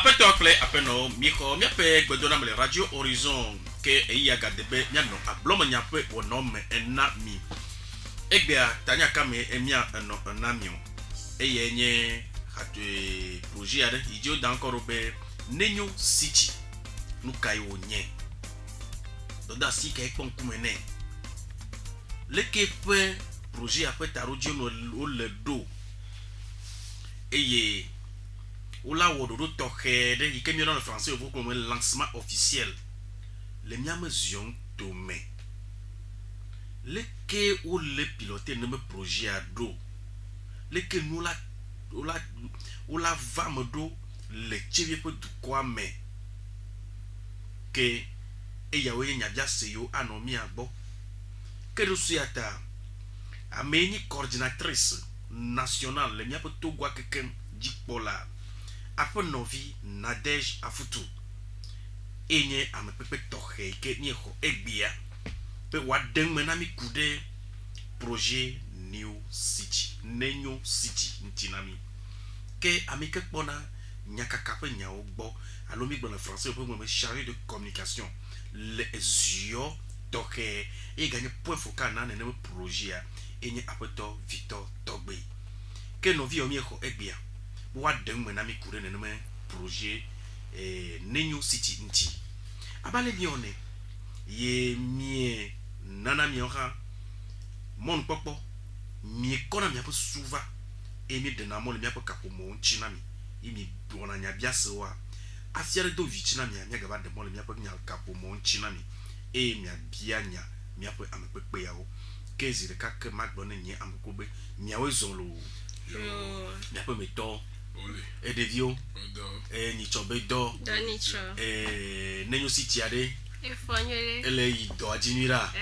après toi après no miko mi pe gbedona me radio horizon ke eya gadebe nya no abloma nya pe wonom enna mi egbea tanya kame emia no enamio eyenye hatu projet ade idio dankoro be nenyo city nukai onye doda si ke pon kumene leke pe projet après tarodio no le do eye ola wododo toke de ikemi dans le français au comme lancement officiel les miam zion tomé leke ou le piloter ne me projet à do leke nous la ola va me do le tchevie pe du quoi mais que e ya we nya bia seyo anomi agbo que do suata ameni coordinatrice nationale le mia pe to gwa keken jikpola après novi Nadège Afutu enye amepepe tohe ke ni ho egbia pe wa den menami kude projet New City Nenyo City ntinami ke amike pona nyakaka pe nya ogbo alomi gbo na français pe me chargé de communication les yeux tohe e gagner point focal na ne projet enye apeto Victor Togbe ke novi omi ho egbia wa den menami kude ne me projet Nenyo City nti abale bione ye mie nana mioha mon popo mi kona mi apo suva e mi de na mo le mi apo kapo mo nchinami imi bona nya biase wa afiare do vichina mi anya gaba de mo le mi apo nya kapo mo nchinami e mi abia nya mi apo amepepe yawo kezi de kake magbone nye amkobe mi awe zonlo mi apo meto et de vieux et ni chobedo Nenyo City ade ele ido ajinira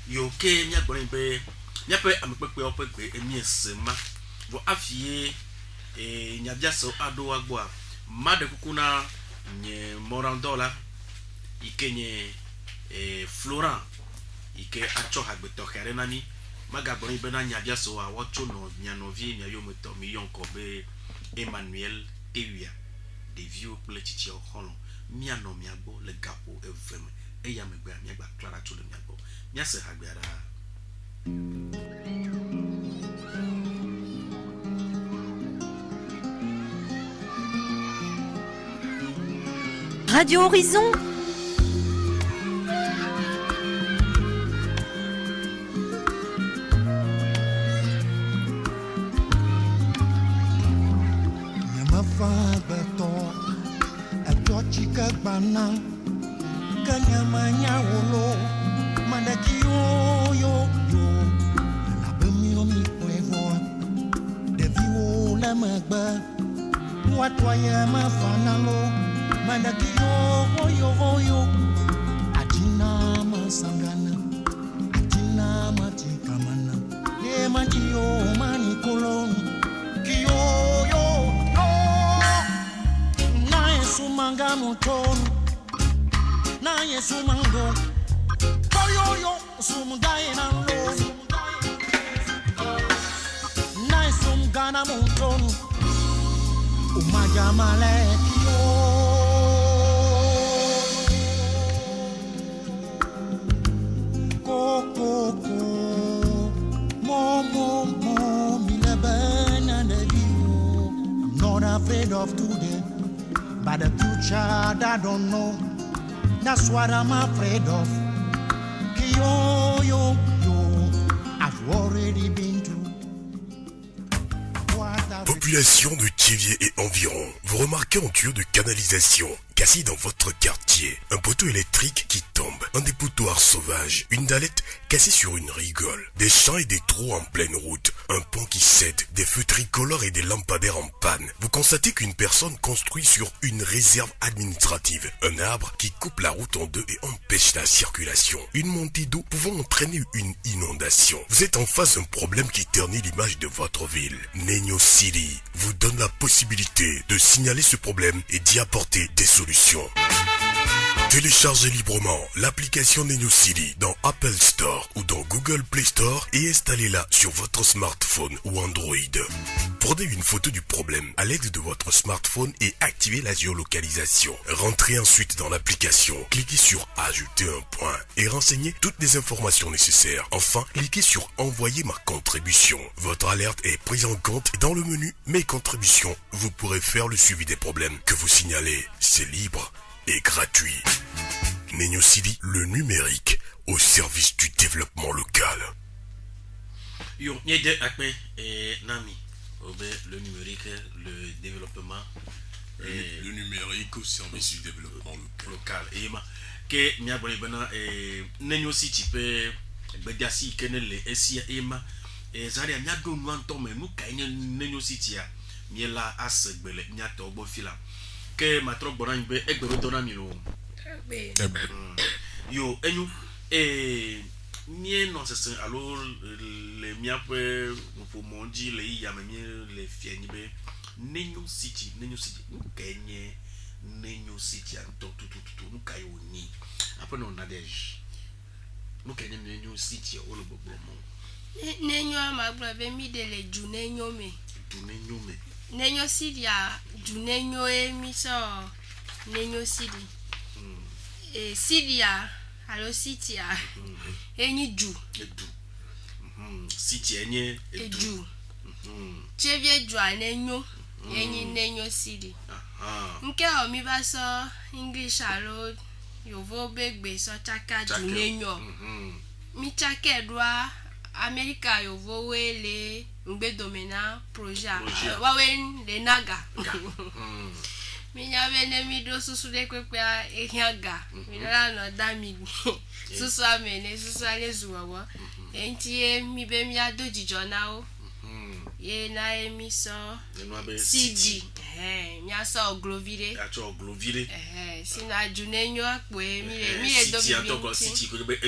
yo ke nya gbon be nya pe amepepe opepe emi esema bo afie nya biaso ado agbo a made kukuna nye morandola ikenye Florent ike acho hagbeto khere nani maga gbon be na nya biaso a wocho no nya novi nya yo meto mi yonko be Emmanuel Ewia de vieux plechichi oholo miano miagbo le gapo evem eya megbe miagba clara to le miagbo miase hagbiara Radio Horizon. Bana kanyamanya wolo mandaki yo abemi omi poevo devi wo la magba watwaya mafanalo mandaki yo atina masangana atina matikamana ye manjio manikolon sumanga moton na yesu mango yo sumga enalo na sumgana moton umaja malekio koko mo milebana nevio I'm not afraid of today but the future I don't know. That's what I'm afraid of. Yo, I've already been to. Population de Thiviers et environ, vous remarquez un tuyau de canalisation cassé dans votre quartier, un poteau électrique qui tombe, un dépotoir sauvage, une dallette cassée sur une rigole, des champs et des trous en pleine route, un pont qui cède, des feux tricolores et des lampadaires en panne. Vous constatez qu'une personne construit sur une réserve administrative, un arbre qui coupe la route en deux et empêche la circulation, une montée d'eau pouvant entraîner une inondation. Vous êtes en face d'un problème qui ternit l'image de votre ville. Nenyo City vous donne la possibilité de signaler ce problème et d'y apporter des solutions. Téléchargez librement l'application Nenyo City dans Apple Store ou dans Google Play Store et installez-la sur votre smartphone ou Android. Prenez une photo du problème à l'aide de votre smartphone et activez la géolocalisation. Rentrez ensuite dans l'application, cliquez sur Ajouter un point et renseignez toutes les informations nécessaires. Enfin, cliquez sur Envoyer ma contribution. Votre alerte est prise en compte dans le menu Mes contributions. Vous pourrez faire le suivi des problèmes que vous signalez. C'est libre et gratuit. Nenyo City, le numérique au service du développement local. Yo, Nyede Akme et Nami. Le numérique, le développement. Le numérique au service du développement local. Et que mi abonné bana Nenyo City pe bediasi kenele esia ema zari mi ado nwanto me nu ka Nenyo City a mi la asgbele mi ato bo fila que ma trop bonne be egbero dona mi lo yo enyu mie non c'est alors les mia pe pour mondi le ya me le fieni be Nenyo City kenye Nenyo City anto tout nu kai oni après on a des nu kenye Nenyo City o lo bobo mo Nenyo amagba be mi de le du Nenyo me Nenyo City a du Nenyo mi so Nenyo City City a allo City a enyi du City enye du chevie du a Nenyo enyi Nenyo City nke o mi ba so English allo yovo begbe so chaka du Nenyo mi chaka edwa America yovo wele ngbe domena projet wawen de naga minya bene mi do susu de kwepe ehiaga mi na no dami susu amene susu ale zuwawa enti mi be mi ado jijona o ye na emi so CD mi aso glovire sina junenyo apo mi le do bi City ko be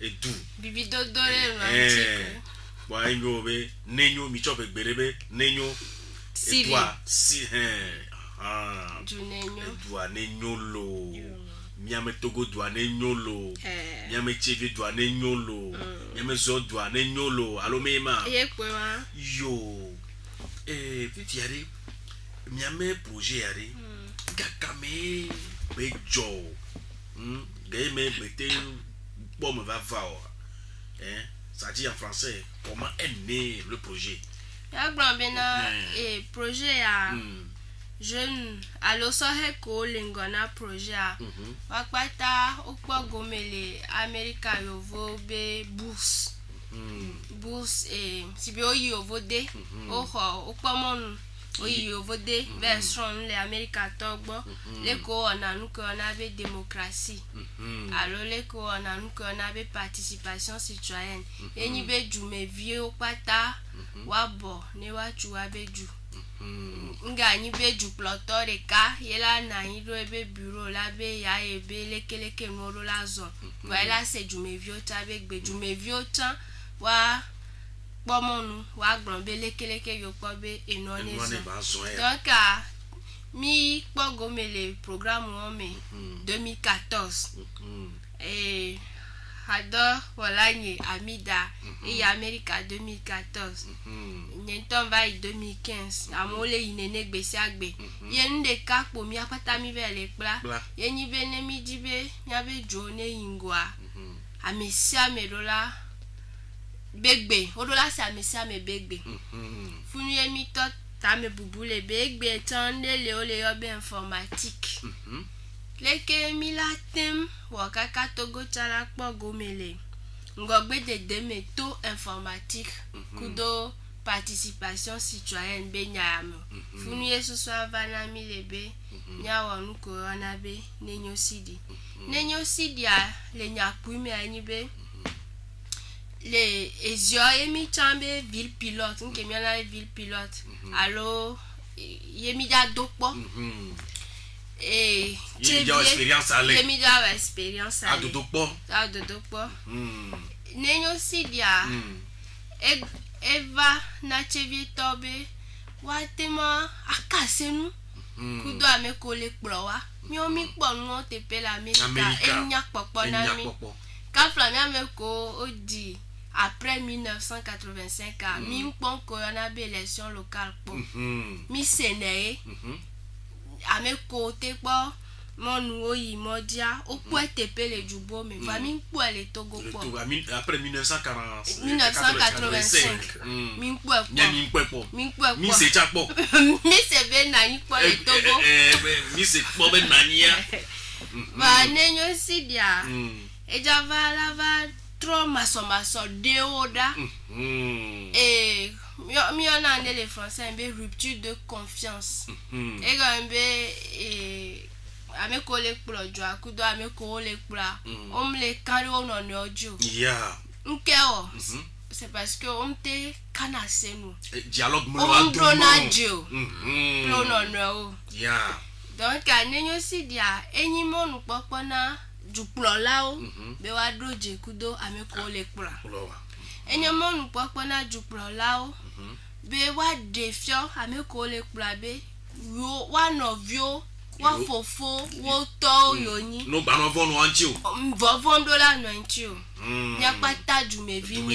edu bibi dodore ranti wa ingo be Nenyo mi chope gberebe Nenyo Edwa Junenyo Edwa Nenyo lo miame Togo dwa Nenyo lo miame Cheve dwa Nenyo lo miame Zo dwa Nenyo lo alo mema yo fitiari miame projet yari gakame bejo game bete me va voir ça dit en français comment est né le projet ya gbambena projet a jeune allo so heko lingona projet a wakpata okpo gomele America yovo be bourse sibi oyi yovo de oho okpo mon oyi yovo de version le America togbo leko ona nuko ona be démocratie allo leko ona nuko ona be participation citoyenne enyi be jume vie okpata wabo ne wachu wabeju nga anyi beju ploto de ka yela na iro ebe bureau la be ya ebe lekeleke noro la zone wa la se jume vie ta be gbe jume vie tan wa pomonu wa gbon be lekeleke yo po be enone zone donc mi pogo mele programme o me 2014 Ado Wolagne Amida et America 2014 Nyenton va 2015 amole inene gbese agbe yen de kakpo mi apata mi be le pla yen ni bene mi dibe mi abe jone ingwa amesia medola begbe odola se amesia me begbe funu emi to ta me bubule begbe tan le ole yo be informatique leke mi latem wakaka Togo chala kpo gomele ngogbe de demeto informatique kudo participation citoyenne be nyam funu yesu so avana mi lebe nyawo nu corona be Nenyo City a le nyapu mi anyibe le ezio emi chambe ville pilote nke mi na ville pilote allo yemi da dokpo expérience à l'aide. Expérience à Dodokpo. Nenyo City a Eva na Chevie tobe watema akasenu kudo ame ko le kplɔ wa mi kpɔ nu teƒe le Amerika enya kpɔkpɔ na mi kafla mi ame ko odi après 1985 mi kpɔ ko yɔna be élection locale kpɔ mi sene ame ko te kpɔ mɔnu oyi mɔdia o kpɔ teƒe le dzubo me va mi kpɔ le Togo kpɔ après 1985 mi kpɔ mi se tsa kpɔ mi se be nanyi kpɔ le Togo mi se kpɔ be nanyia va ne nyo si dia edzava la va trɔ masɔmasɔ dewo ɖa mi yɔna ne le français be rupture de confiance egɔme be ame ko le kplɔ dzo akudo ame ko le kplɔ le kan ɖe wo nɔnɔewo dzo nke wɔ c'est parce que te kana se nu dialogue mo do na dzo kplɔ nɔnɔewo donc ne nyo si dia enyi mɔnu kpɔkpɔ na dzukplɔlawo be wa ɖo dze kudo ame ko le kplɔ enye mɔnu kpɔkpɔ na dzukplɔlawo be wa ɖe fiɔ ame ko le kplɔ be wa nɔviwo wa fofo wo tɔ yonyi no gbanɔ vɔ no anti o vɔvɔ do la no anti o nya kpata dzumevi mi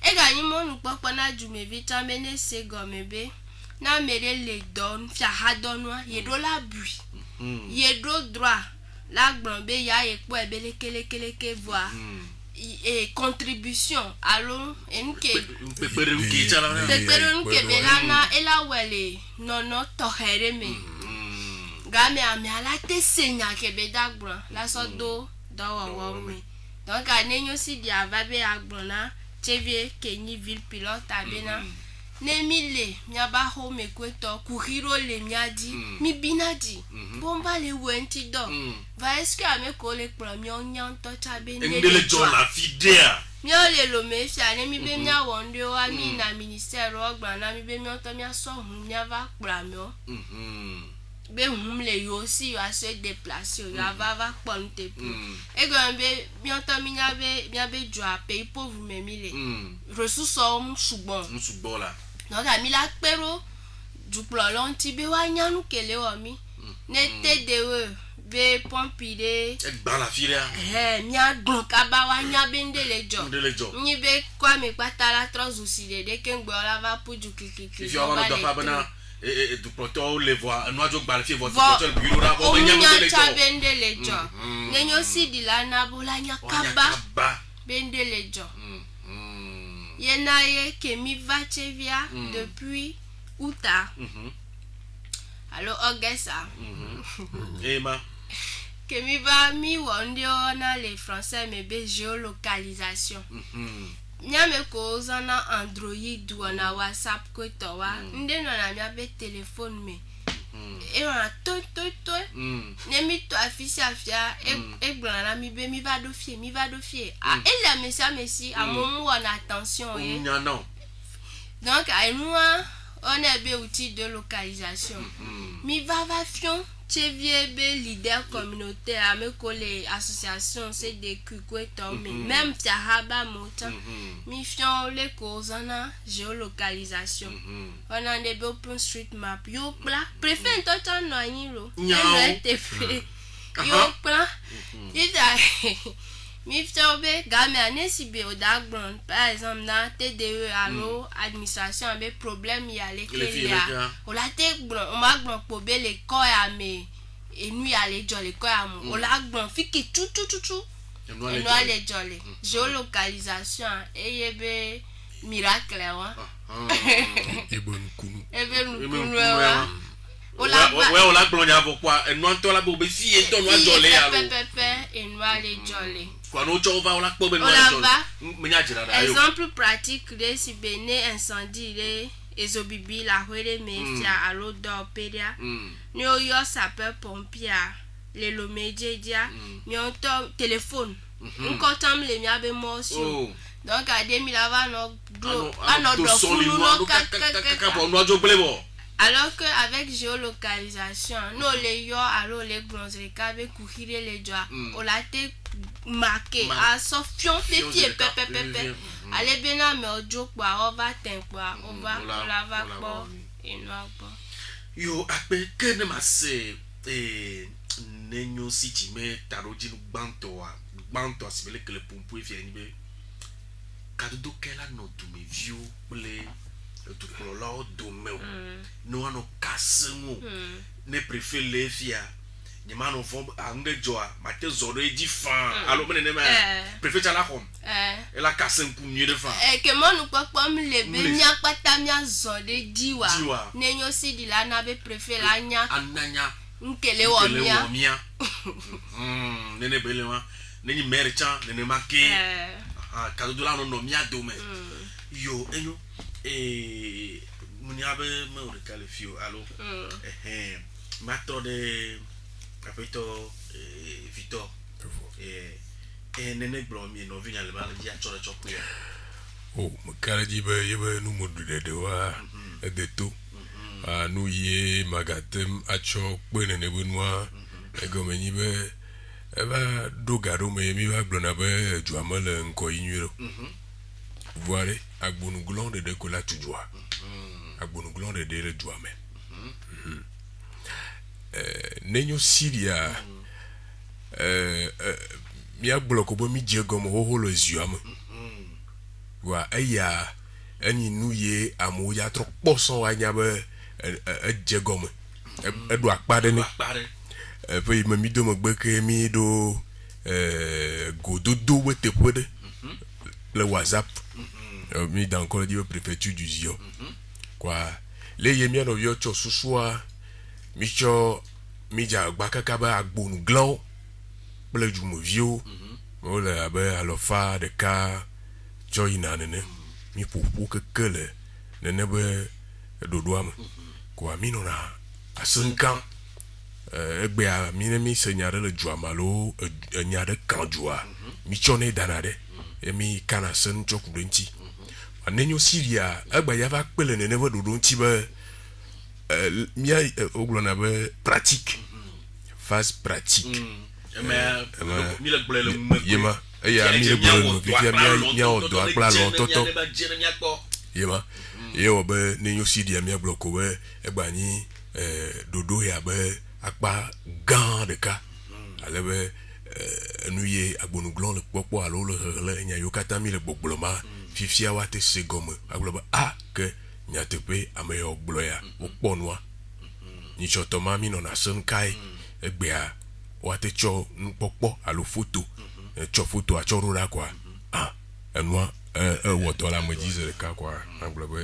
ega nyi mɔnu kpɔkpɔ na dzumevi tsa be ne se gɔme be na mere le dɔ fia ha dɔnua ye do la bui ye do droit la gblɔ be ya ye kpɔ ebe lekeleke voa contribution alo enke pekperenke be la na ela wele nono tɔxɛ ɖe me game ame ala te senya ke be dagbro la so do dɔwɔwɔ me donc ne nyo si dia va be agbro na chevie kenyi ville pilote abena ne mi le miaba ho me kweto kuhiro le miadi mi binadi bomba le wenti do va est-ce que ame ko le kpro mi onyan to cha be ne le jo la fidea mi o le lo me fia ne mi be mi awonde o ami na ministère o gba na mi be mi o to mi aso hu mi ava kpra mi o be hum le yo si yo se déplacer yo va ponte pour e go be mi o to mi nya be jo ape pauvre me mi le ressources o sugbon la donc ami la pero du plolon ti be wa nyanu kele o mi ne te de be pompide e gba la filia mi agbon ka ba wa nya be ndele jo ni be kwa me pata la trozusi de ke ngbo la va puju kikiki fi o ma do pa bana et du proto le voix no ajo gba la fi votre proto le bureau ra bo nya bendele jo nenyo si di la na bo la nya kaba bendele jo yenaye ke mi va chevia depuis Outa alors Augusta Emma que mi va mi wondio na les français me be géolocalisation nyame ko zana Android ou na WhatsApp ko to wa nde no na mia be téléphone me e wa to ne mi to afisi afia e gbona na mi be mi va do fie e la messi a mon wona attention e non donc a nous on a be outil de localisation mi va fion chevie be leader communautaire ame ko les associations c'est des kukweta même fiahaba mota mi fion le kozana géolocalisation on a des OpenStreetMap yo pla préfère to no anyiro te fait yo pla ida mi fion be game anesi be odagbon par exemple na TDE allo administration be problème ya le clear o la te gbon o ma gbon po be le ko ya me enu ya le jole ko ya mo o la gbon fi ki tu enu ale jole géolocalisation eyebe miracle wa ebe nkunu wa o la gbon ya bo kwa enu anto la bo be fi e to no jole ya lo enu ale jole exemple pratique de si bene incendie de ezobibi la huele me fia alo do peria ni yo sapeur pompier le lomeje dia mi on to téléphone nko tam le mi abe motion donc a 2000 avant no do anodo fulu no ka alors que avec géolocalisation no le yo alo le bronzer ka be kuhire le joa o la te marqué à sofion petit pepe allez bena me ojo pa o va ten pa o va la va po et no pa yo akpe ke ne ma se nenyo siti me taroji no gbanto asibele kele pompo efia ni be kadodo kela no do me view ple to kolola do me no ano kasengo ne prefer le fia nyama no fo ande joa mate zoro eji fan alo me ne ma prefer chala hom e la kasen pu mi de fan ke monu popo mi le be nya pata mi azode diwa nenyo si di la na be prefer la nya ananya nkele wo mia nene belema neni merchant nene make kadodo la no mia do me yo enyo muniabe me o recale fio alo matro de capito Victor nene blomi no vinya le mal dia chora choku ya oh makara jibe yebe nu modu de wa de to nu ye magatem acho pene ne bunwa egomeni be eba dogaro me mi ba glona be juamale nko yinyiro voire agbonu glonde de kola tujwa agbonu glonde de le juame nenyo Syria mi agbolo bo mi jegomo ho lo zuame wa aya ani nuye amu ya tro poso wa nya be jegomo edo akpade ni pe me mi do mo gbe ke mi do gododo wete pode le WhatsApp mi dans encore dit préfecture du Zio quoi les yemia no yo cho susua mi cho mi ja gba kakaba agbonu glan ple jumo vio o le abe alofa de ka cho inanene mi popo kekele nene be dodo am quoi mi no na asenkan egbe a mi ne mi senyare le juamalo nyare kanjua mi cho ne danade emi kana sen cho kudenti anenyo Syria agba ya va pele nene be dodo nti be mia oglona be pratique phase pratique mi le gbole le yema ya mi le gbole no via mia odo akla lo toto yema ye obe nenyo Syria mia bloko we egba ni dodo ya be akpa gan de ka alebe nuye agbonu glon le popo alo le nya yokata mi le gbogbolo fifia wa te segome agloba ke nyatepe ameyo gbloya okponwa ni chotoma mi no na sen kai egbea wa te cho npopo alo photo cho photo a cho rura kwa enwa woto la me dise ka kwa agloba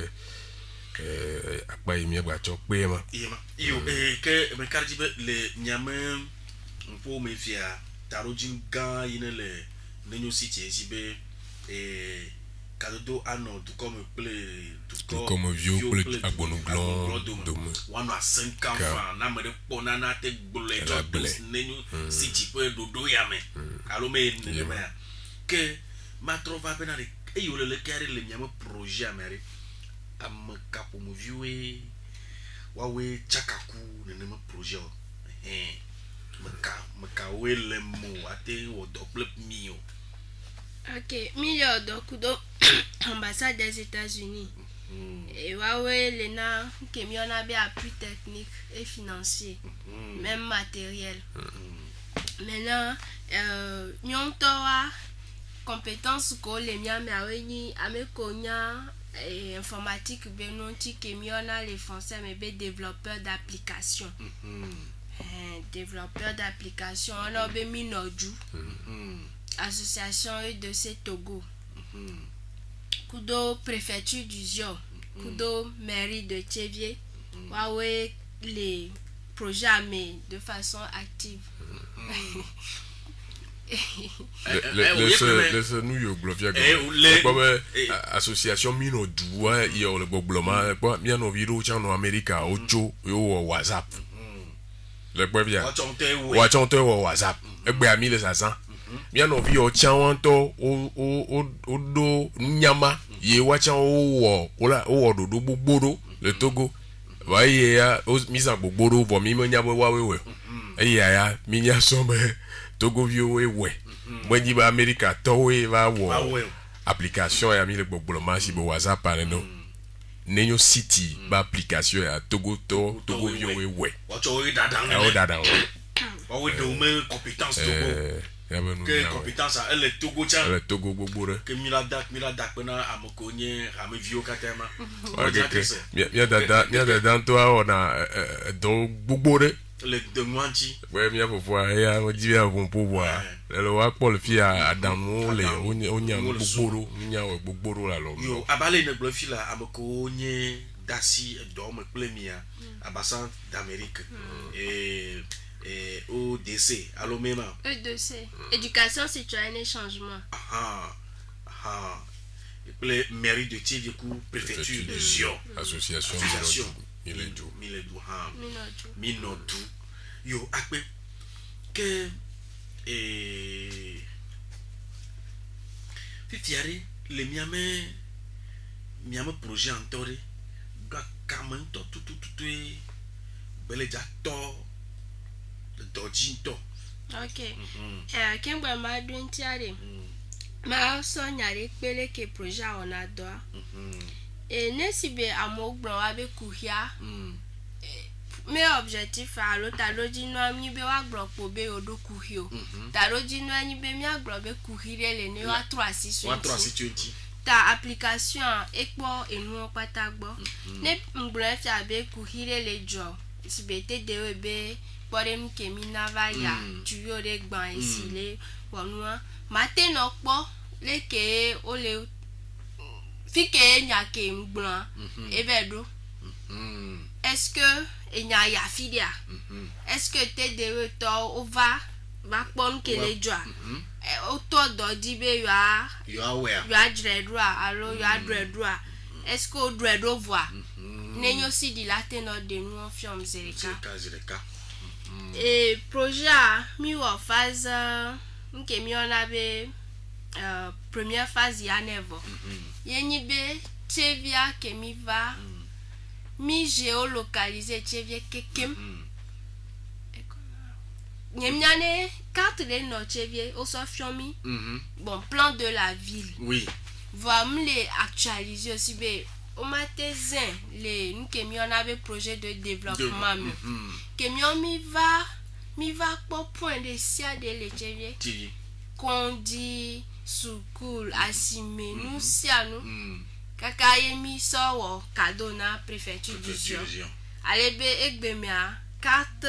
akpa yimi agba cho pe ma yo ke me karji be le nyame mpo me fia tarojin gan yine le nenyo city esibe kadodo ano tout comme vieux ple agbonu glon dom wano 5 ans na me de pona na te gbole jo nenyo city pe dodo ya me alo me ne me ke ma trova bena de yo le carré le nyame projet amere am kapo mo vieux wawe chakaku ne me projet maka wele mo ate wo double mio. Ok, million de kudo ambassade des États-Unis. Et wawe lena kemiona be appui technique et financier, même matériel. Maintenant nyontoa compétence ko le mia me aweni amekonya informatique benonti kemiona les français mais be développeur d'application. Développeur d'application on a be minoju association de ce Togo kudo préfecture du Zio kudo mairie de Tchévier wawe les projets mais de façon active le New York Glovia association mino dua yo le bobloma kwa miano viro chano America ocho yo WhatsApp le bovia wachonte wo WhatsApp egbe ami le sasan miano vi o chanwan to o do nyama ye wachan o wo dodo gbogboro le Togo wa ye ya o misa gbogboro vo mi mo nyabo wa wewe ya mi nya so be Togo vi o we mwenji ba America to we va wo application ya mi le gbogboro ma si bo WhatsApp ane no nenyo city ba application ya Togo vio we wacho we dadan o dadan o we do me compétence Togo que compétence elle est Togo cha le Togo gbogbo re que mila dak pena amokonye ame vio katema mia dada toi on a donc gbogbo re le de Mwanchi ouais mia fofo ya o di ya bon pouvoir le wa Paul fi adamu le onya gbogbo la lo yo abale ne blofi la amokonye dasi do me plemia abasan d'Amérique et ODC allo même EDC éducation citoyenne et changement les mairies de Tiédikou préfecture de Zion association Miledou Minodou yo akpe que fifiare le miame projet entoré ga kamento tout beleja to dojinto ok kengba ma dwintiare ma so nyare pele ke projet on adore nesibe amogbon wa be kuhia mes objectifs à l'autre aloji no ami be wa gbo be odo kuhio taroji no ani be mi agbo be kuhire le ni wa 360 ta application ekpo enu pata gbo ne mgbon ti abe kuhire le jo sibete de be pore mi kemi navaya tuyo re gban esile wonu matin no po leke o le fike nyake mgbon ebedo est-ce que enya ya filia est-ce que te de to over va pom kele joa o to do di be you are where you are dreadwa allo you are dreadwa est-ce que dreado voir nenyo si di latino de nous fiom zereka et projet mi wa phase nke mi ona be première phase ya nevo yenyi be tevia ke mi va mi géolocaliser tevia kekem nyemnyane carte de no tevia o so fiomi bon plan de la ville oui va me les actualiser aussi be o matezin les nke mi ona be projet de développement que mi va pour point de sia de le tevia qu'on dit sukul asime nous sianu kaka yemi so cadeau na préfecture du Zion alebe egbemia carte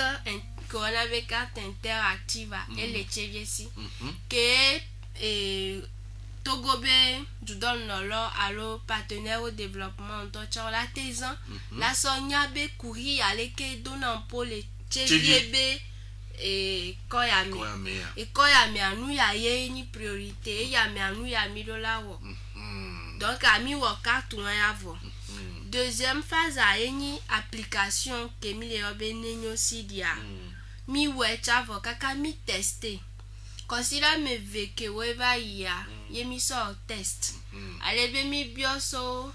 qu'on avait carte interactive et les tevesi que Togobe du donne lo allo partenaire au développement donc la tezan la sonya be courri aleke donnant pour les tevebe et koyame anu ya ye ni priorité ya me anu ya mi dola wo donc ami wo carte ya vo deuxième phase a ni application que mi le obenenyo sidia mi we chavo kaka mi tester consider me veke weva ya ye mi so test alebe mi bioso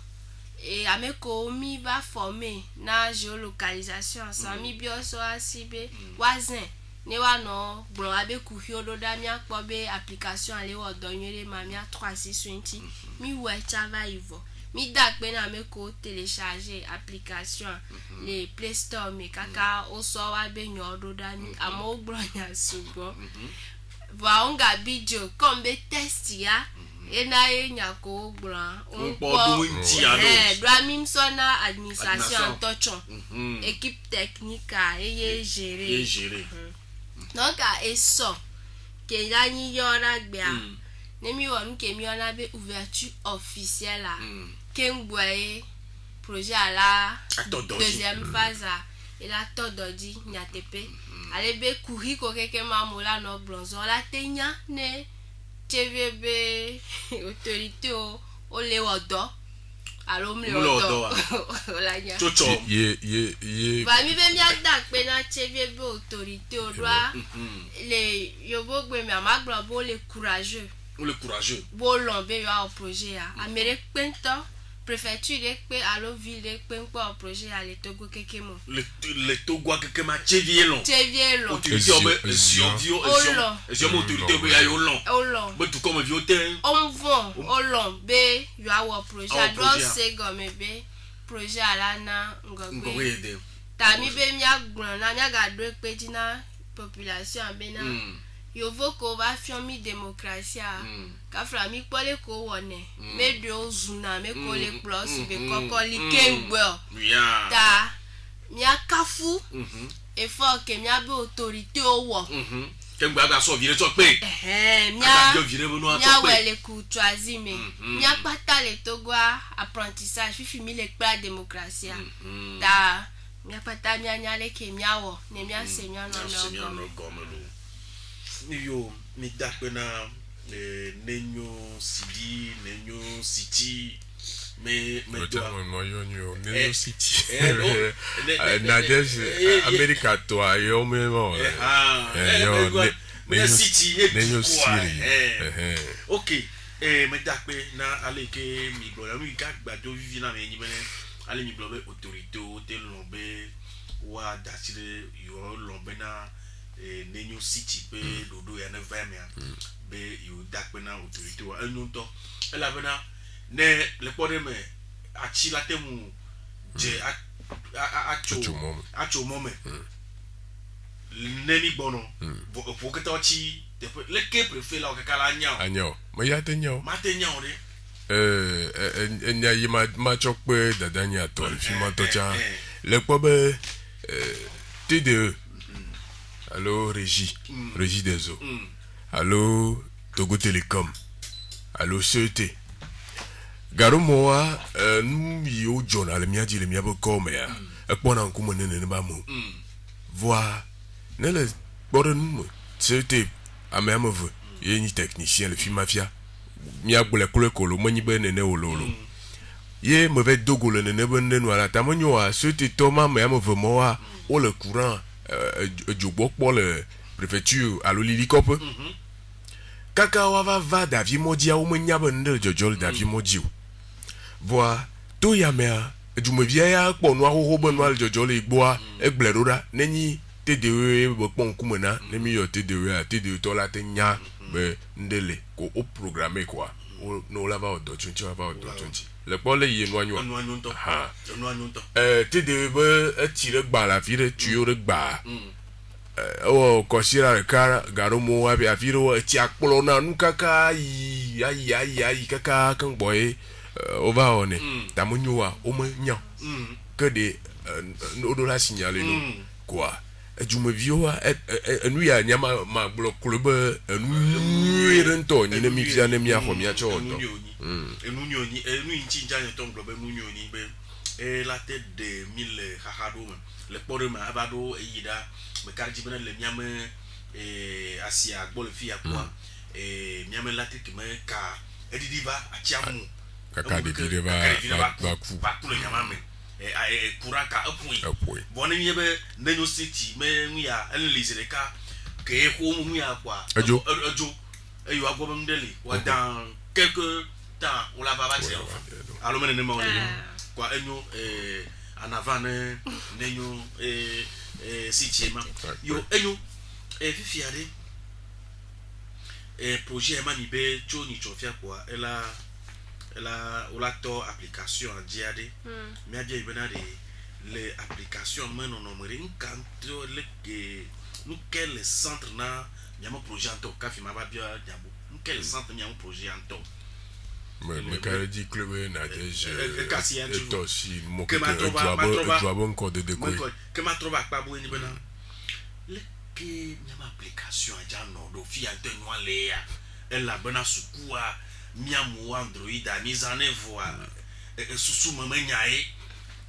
et ameko mi va former na géolocalisation ça mi bioso asibe wazin ne wa no bro abe kuhio do da mi akpo be application ale wo donyere ma mi 360 mi we chava ivo mi da pe na me ko télécharger application les Play Store me kaka o so wa be nyo do da mi amo bro nya sugo va onga bijo kombe test ya ena enya ko bro on po do mi sona administration tochon équipe technique et gérer donc et so que la ni yora gbe a ne mi won ke mi ona be ouverture officielle là que ngboye projet à la deuxième phase et la tododi nyatepe ale be couri ko keke mamola no blonzo la tenya ne tvb autorité o le odo alo mle odo la nya chocho ye va mi be mi ada pe na tvb autorité o doa le yobo gbe mi amagbo bo le courageux bo lombe yo au projet a amere pento préfecture de pe alo ville de pe npo au projet a le Togo kekemo le Togo kekema chevielon autorité obe ziovio autorité obe ya yolon be tout comme vioten on vont olon be yo au projet a do se gomme be projet ala na ngogwe ngogwe de ta mi be mi agbon na mi aga do pe dina population be na yo voko va fiomi démocratie ka fra mi pole ko wone me do zuna me ko le plus be kokoli kengbo ya ta mi akafu effort ke mi abe autorité owo kengbo aga so vire to pe mi aga vire bo no mi to pe awele ku troisième mi apata le togwa apprentissage fifi mi le pa démocratie ta mi apata mi anyale ke mi awo ne mi ase mi no gomelo yo mi dakpe na nenyo sidi nenyo siti me do nenyo city na des America to ayo me mo nenyo city OK me dakpe na aleke mi gbo mi ka gbado vivi na me nyibene ale mi gbo be autorité o te lombe wa dasire yo lombe na nenyo city pe dodo ya ne vamia be yo dakpe na autorité wa enunto ela bena ne le pode me achi la temu je acho moment neni bono pour que tochi le ke préfet la okala anyao ma ya te nyao de enya yi ma chokpe dadanya to fi ma to cha le pobe TDE allô régie des eaux allô Togo Télécom allô CET garo moa nu yo journal mi adi le mi abo come ya e pona nkumo ne ba mu voir ne le boron CET amemove ye ni technicien le fi mafia mi agbole kolo mo ni be ne ololo ye mauvais dogo le ne be ne no ala tamonyo a CET toma me amove moa o le courant jogbo pour le préfecture à l'Olilicope kaka va David Modia ou menya bende jojol David Modio voa to ya mea du me vieya po no ho bonwa jojol igboa egblero neni TDE bo pon kumena ne mi yo TDE to la tenya be ndele ko o programmer quoi no la va o do 20 va o do 20 le pole yi no anyo ha TDE be tire gba la fire tuyo re gba o kosira re kara garo mo wa bi afiro ti akpolo na nkaka yi kaka kan boy over one tamunwa o mo nya que de odo la signaler no quoi jume vioa enu ya nyama ma block club enu rento ni ne mi fia ne mi afo mi acho odo enu nyoni enu inchinja ne ton globe enu nyoni be la tête de 1000 hahado le podema abado yida me karji bena le miame asia gbole fi akwa miame la tête me ka edidiva achiamu kaka de videva ba ku le nyama me kuraka apui bon ni be nenyo city me ngia enlizere ka ke ko mu ya kwa ajo eyo agbo ndeli wa dans quelques temps on la va battre alors mene ma wole kwa enyo en avant nenyo city ma yo enyo fifiade projet mani be choni chofia kwa ela ola to application en diade mais dia ibena de les applications maintenant no merin kanto le que nous quel centre na nyama projet en to ka fi ma ba bia diabo nous quel centre nyama projet en to me di club na des to si mo que doit encore de décorer que ma trova pa bo ni bena le que nyama application ja no do fi ante no le ya ela bena sukua miamu Android a mise en œuvre susu mamenyae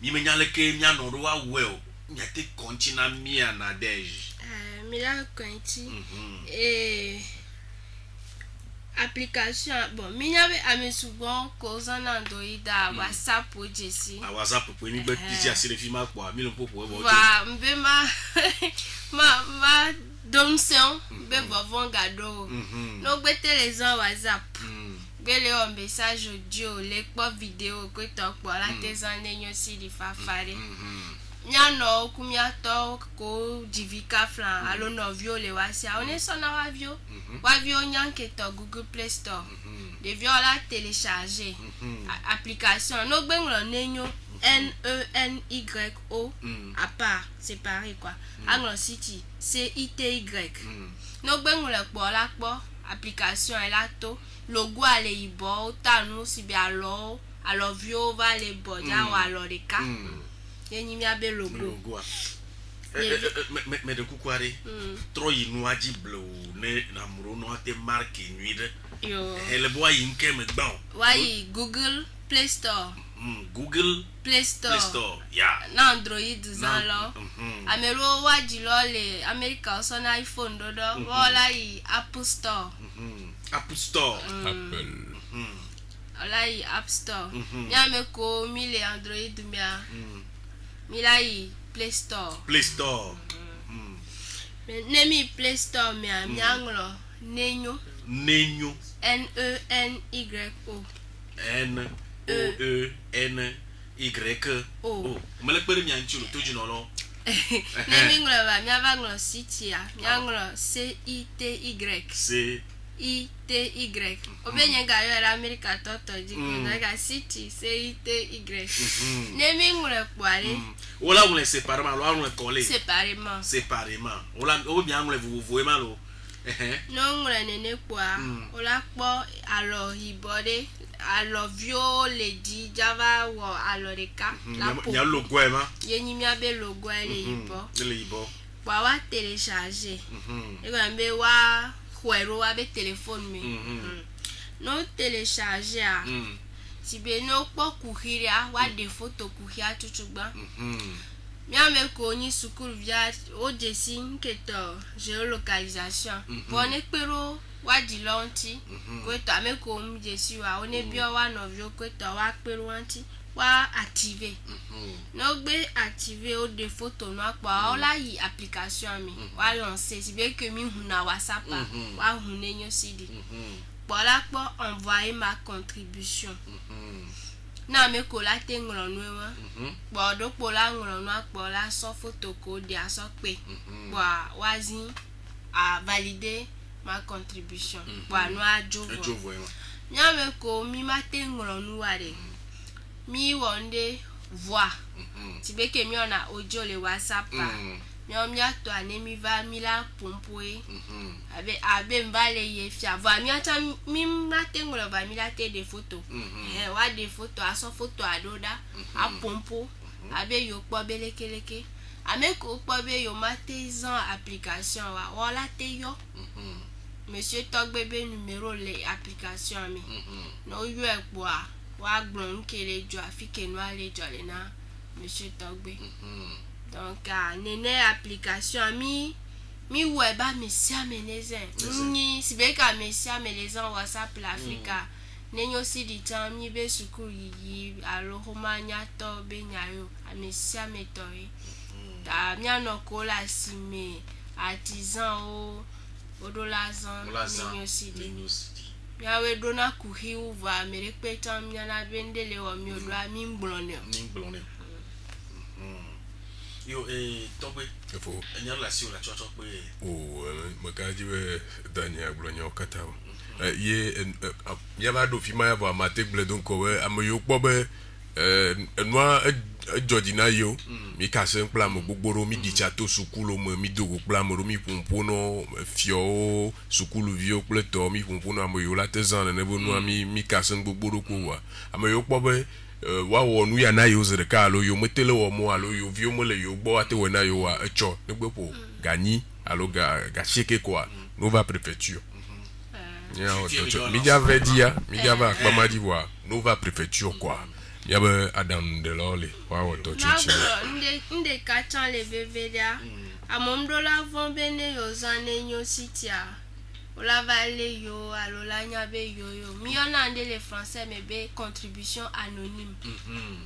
mi menyale ke miano ro wa well nyate kontina mia na dej mi la konti application bon mi nyave amesugbon ko zan Android a WhatsApp o jesi a WhatsApp po ni be ti asire fi ma po mi lo popo e bo va mbe ma domson be bovon gado no gbete les en WhatsApp gbele o message audio le po vidéo ko to po la tesan nenyo si di fafare nya no kumya to ko divika flan alo no vio le wasia on est na wa vio nyanke to Google Play Store de vio la télécharger application no gbenglo nenyo NENYO à part séparé quoi Anglo City CITY no gbengu le kpo la kpo application e la to logo ale ibo tanu si bi alo vio va le boja wa alo de ka yenyi mi abe logo mais de kukware trop inu aji blo ne na muro no ate marque nuide yo ele boy inke me gban why Google Play Store Google Play Store yeah na Android zan lo amero waji lo le America so na iPhone dodo wala yi Apple Store Apple Store Apple wala yi App Store mi ameko mi le Android mi la yi Play Store nemi Play Store mi anglo nenyo NENYO NENYO mele pere mi anchulo toji no lo nemi nglo ba mi avanglo city a mi anglo CITY obenye ga yo la America toto jiko ga city CITY nemi nglo kwale ola on les séparément lo on les coller séparément ola o bien on les vous malo no nglo nene kwa ola kpo alo ibode alo vio le di java wo alo reka la po ya logo ema yenyi mi abe logo ele ibo kwa wa télécharger e go mbe wa kwero wa be téléphone mi no télécharger a si be no po kuhiria wa de photo kuhia chuchugba mi ame ko ni sukuru via odesi nketo géolocalisation bon ekpero wa di lonti ko to ame ko mu jesi wa one bi o wa no vio ko to wa pero anti wa activer no gbe activer o de photo no apa o la yi application mi wa lancer si be ke mi hu na WhatsApp wa hu nenyo CD pola po envoyer ma contribution na me ko la te ngro nu wa bodo po la ngro nu apo la so photo ko di aso pe wa zin a valider ma contribution wa nu ajovo nya me ko mi ma te ngro nu wa de mi wonde voix ti be ke mi ona audio le WhatsApp mi o mi ato anemi va mi la pompoe abe mbale ye fia va mi ata mi na te ngro va mi la te de photo wa de photo aso photo adoda a pompo abe yo po belekeleke ame ko po be yo matezan application wa la te yo monsieur Togbebe numéro le application mi no yo epo a wa gbon kele jo afike no ale jo le na monsieur Togbe donc nene application mi web a mesia menezen ni sibeka mesia menezen WhatsApp l'Africa nenyo si di tan mi be suku yi alo homanya to be nyayo amesia metori ta mi anoko la sime artisan o odolazan nenyo si di ya we dona kuhi uva merekpe tan mi na bendele o mi odo mi ngblono yo Togbe efo enya la si o la chocho pe makaji we dania gblono kata ye ya ba do fi ma ya ba mate gble don ko we amoyo po be enwa jojina yo mi ka se npla mo gbogboro mi di chato sukulu mo mi dogo pla mo mi pompono fio sukulu vio pleto mi pompono amoyo la tezan ne bo no mi ka se gbogboro ko wa amoyo po be wa wonu ya na yo zere ka alo yo metele wo mo alo yo vio mo le yo gbo ate we na yo wa echo negbepo gani alo ga sheke kwa Nova Préfecture ya otocho mi jave dia mi jave akpama d'Ivoire Nova Préfecture quoi ya be adam de lole wa otocho chi nde kachan le bevedia amomdo la von bene yo zane nyo sitia ola vale yo alola nyabe yo mi ona nde le français me be contribution anonyme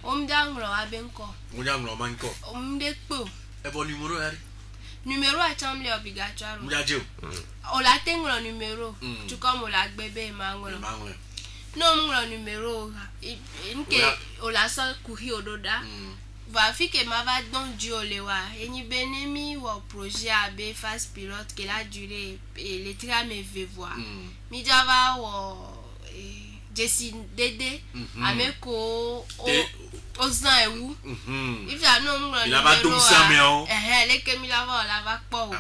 omdangro abenko mudangro manko omde po e bon numéro a chambre obligatoire mudaje ola tengro numéro tu comme ola gbebe mangro no ngro numéro nke ola sa kuhi ododa va fike ma va don diolewa eni benemi wo projet AB phase pilote que la durée les trame ve voir mi java wo Jesse Dede ameko ozan ewu if ya no ngro il va donc ça mais on les que mi lava la va po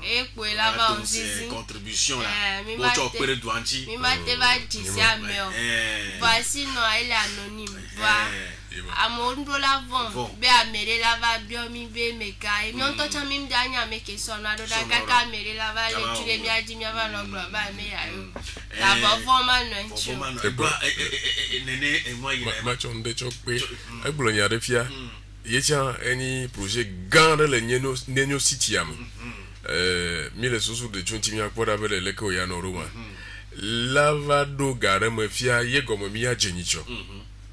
e po la va on zizi contribution là bon tu opérer douanti mi ma te va Jesse ameo voici non elle est anonyme va amondo la von be amere la va bio mi be meka e mi on to cha mi mdanya make so na do da kaka amere la va le tu le mi adi mi va no gro ba me ya yo la va von ma no nchi nene et moi il match on de chokpe e blo nya refia yecha any projet grand le neno city am mille sosu de 20 mi akwa da bele leke o ya no roma lavado gare me fia ye gomo mi ya jenicho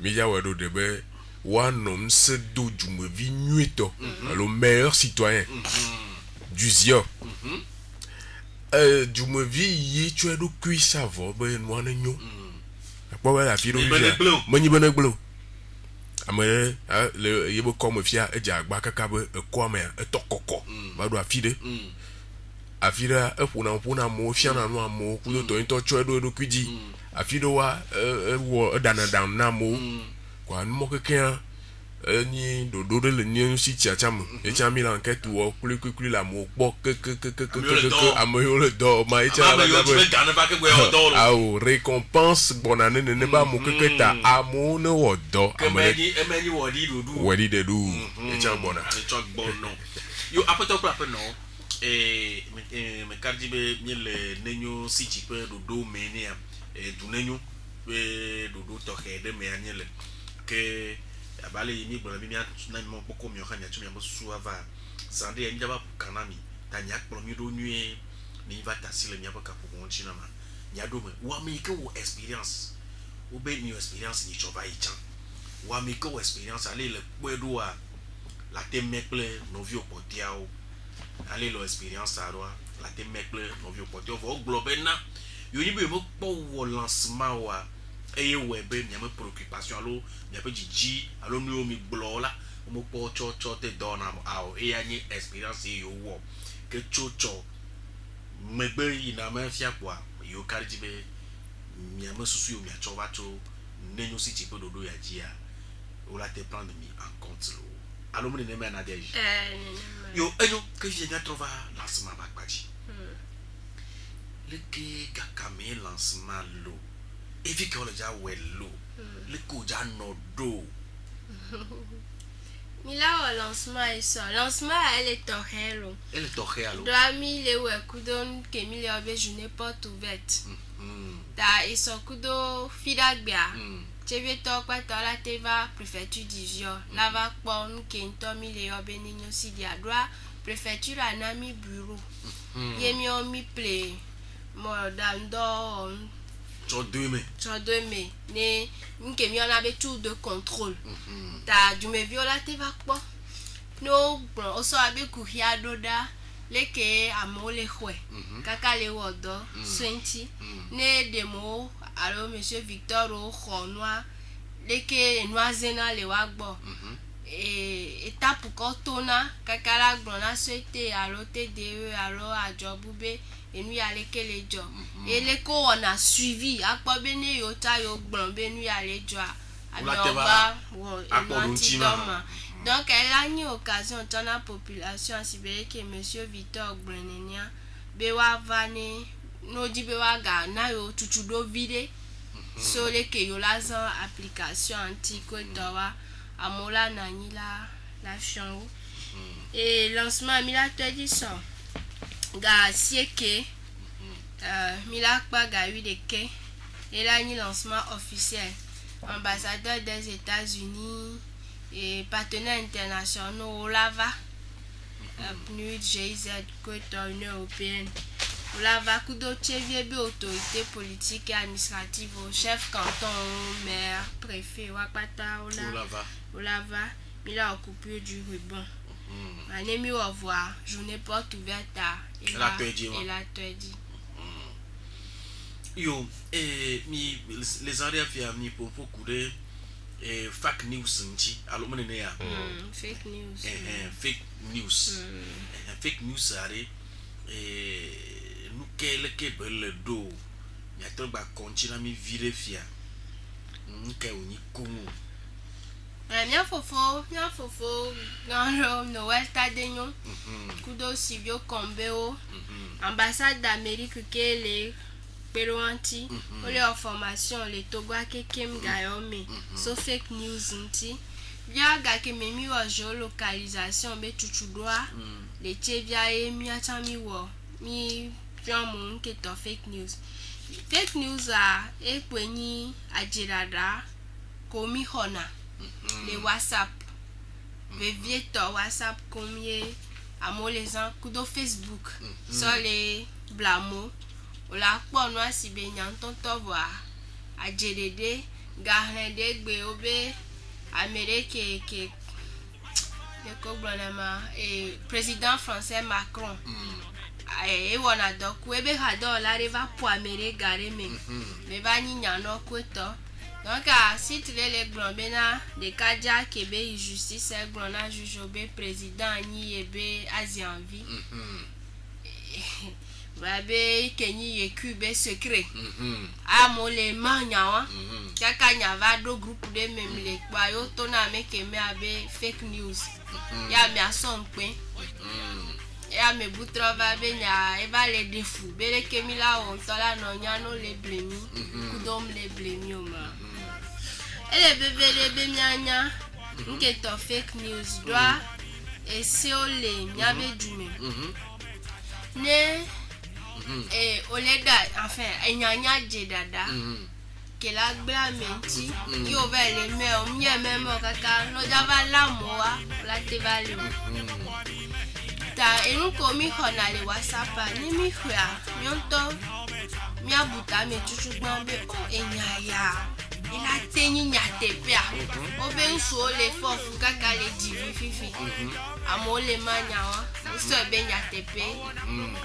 mi ya wado de be wanom se do jumevi nuito le meilleur citoyen du Zio jumevi yi tu do kui savo be no anyo akwa la fi do manyi bene glo amere le yebo comme fia eja agba kaka be ekome etokoko ba do afide afira epuna mo fia na no amo ku do to into chwe do kwiji afido wa wo dana down na mo kwa no keke ni do le ni si chacham e chami la enquête wo kuli la mo po ke amoyo le do ma e cha la ba au récompense bonane ne ba mo keke ta amo ne wo do ameni wodi de du e cha bona yo après non me cardi be le nenyo si ti pe do menia du nenyo do to de me anyele ke abale yimi gbola mi na mo poko mi o kanya tu mi mo suava sande yimi jaba kanami tanya kpro mi do nue ni va tasile mi abaka poko nchina ma nya do me wa mi ke wo experience wo be ni experience ni choba ichan wa mi ke wo experience ale le kwedo a la te mekle no vi opotiao ale lo experience a roa la te mekle no vi opotiao vo globena yo ni be mo po wo lancement wa eye webe mi ame préoccupation allo mi ape jiji allo nu mi blola mo po cho te dona ao e anyi experience yo wo ke cho megbe ina ma fia kwa yo karjibe mi ame susu yo mi acho ba cho nenyo si ti pe dodo ya jia o la te prendre mi en compte lo allo mo ne me na deji yo enyo que je viens trouver lancement bakpaji le ke kakame lancement lo evi que on déjà wello le koja no do Mila au lancement et ça lancement elle est torhelo doit mi le we kudon ke mi le obe journée porte ouverte ta et so kudo fidagbia cheve to kwa to la teva préfecture d'Ivio la va pon ke nto mi le obe ninyo si dia droit préfecture anami bureau yemi on mi play mo dando Sur 2 mai. Ne nke mi on avait tout de contrôle. Ta du me viola te va pas. No bon oso abe kuhia doda leke amole khwe. Kaka le wodo 20 ne demo alors monsieur Victor o khonwa leke noazena le wagbo. Étape kotona kaka la gbona souhaité alors TDE alors ajobube et nous aller que les gens et les co on a suivi à quoi bene yo ta yo gbon benu aller joa alors donc elle a une occasion dans la population à Sibérie que monsieur Victor Grenenia bewa vane no di bewa ga na yo tutudo vide so les que yo la application anti ko dowa amola nani la fion et lancement mila te dit ça ga sieke mila pa ga wi de ke et là ni lancement officiel ambassadeur des États-Unis et partenaires internationaux Olava PNUD GIZ côté Union européenne Olava kudo chevie be autorité politique et administrative chef canton maire préfet wakata Olava mila occupé du ruban. Anemi au revoir, journée porte ouverte à dit. Yo, les arrêts fait mi pour courir fake news nti alors mon ne ya fake news fake news are nous quel que bel do ya to ba continue mi vérifier nke onyi kongo mia fofo garo Noël tadenyo kudo sibio kombeo ambassade d'Amérique kele peruanti ole en formation le Togo kekem gayome so fake news nti bia ga ke memi wa géolocalisation be chuchudwa le chevia e mi atami wo mi fiamun ke to fake news a ekwenyi ajirada ko mi hona les WhatsApp, les vieux WhatsApp comme les gens kudo Facebook, sur les blamo, ou la quoi nous si bien tonton voir à GDD, garde de obe Amérique et président français Macron. Et on a donc webe hado la riva pour Amérique garé mais va ni nyano kweto. Donc, si tu les globena de Kadia Kebe justice, glona juge président ni ebe Azianvi. Babe Kenyi Yekube secret. Amole Manyawa. Kaka nyava do groupe de même les kwayo tona meke me abe fake news. Ya mi asompe. Ya me butrova be nya eba le defu. Bele kemila on tola no nyano le blemi. Kudom le blemi oma. Et les bébés mianya nke to fake news doit et c'est ole nyabe dume ne et oleda enfin enyanya jedada que la bla menti yo vele me o mi même kaka no java la moa la te vale ta enu ko mi hona le WhatsApp ni mi hua nyonto mi abuta me chuchu gbanbe o enyaya il a tenu nyatepia oben so le fofu kaka le divi fifi amo le manyawa so be nyatepe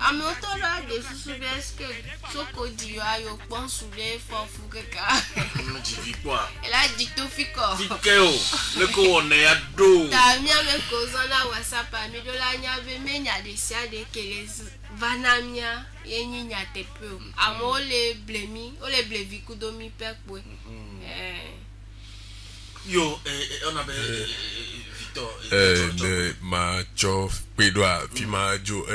amo to la de susubeske soko dio ayo pon sube fofu kaka divi quoi elle a dit to fiko fikeo le ko one ya do ta mi ame ko zona WhatsApp mi do la nyabe me nya de sia de kelez vanamia yenyi nyatepe amo le blemi o le blevi kudomi pekwe yo on avait Victor ma chof pedwa fi ma jo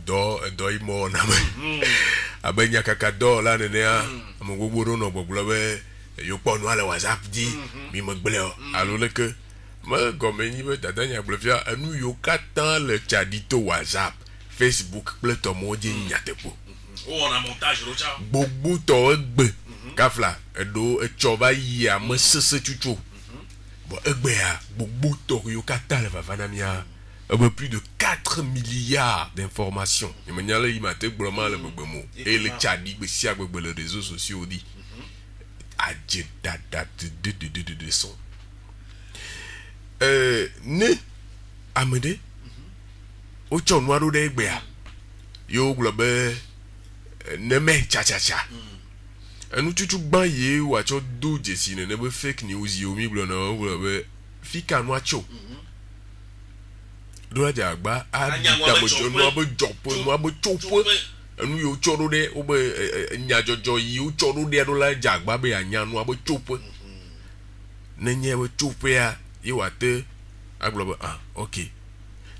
do imo na me abenya kaka do la nene a mo gbogbo no gbogbo be yo ponu ala WhatsApp di mi mo gbele o alo le ke ma gomeni be dadanya blofia anu yo katan le chadito WhatsApp Facebook pleto mo di nyatepo on a montage rocha gbogbo to egbe kafla edo echoba yi a me sese chuchu bon egbe a gbogbo to yo kata le vavanamia plus de 4 milliards d'informations et maniale il m'a te global le gbemo et le chadi be si agbegbe les réseaux sociaux dit adje data de son ne amede o chonwa ro de egbe a yo globe ne me cha anu chuchu gban ye wa cho do jesi ne be fake news yo mi blo na wo be fika no acho do la jagba a da bo jo no abo jopo no abo chopo anu yo choro de o be nya jojo yi o choro de do la jagba be anya no abo chopo ne nye we chopo ya yi wa te aglo okay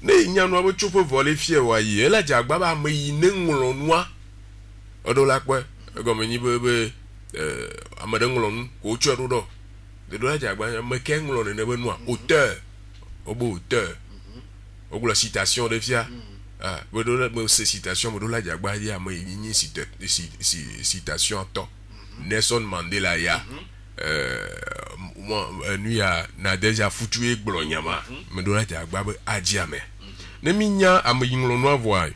ne nya no abo chopo vole fie wa yi la jagba ba me yi ne nlo noa odo la pe gomeni bebe amadengolon ko choro do de do la jagba me kengolon ne be noa auteur obo auteur ogula citation de fia be do la me citation be do la jagba ya me yin citation to Nelson Mandela ya nu ya na deja futu egblo nyama me do la jagba be ajiame ne minya amyingolon no avoy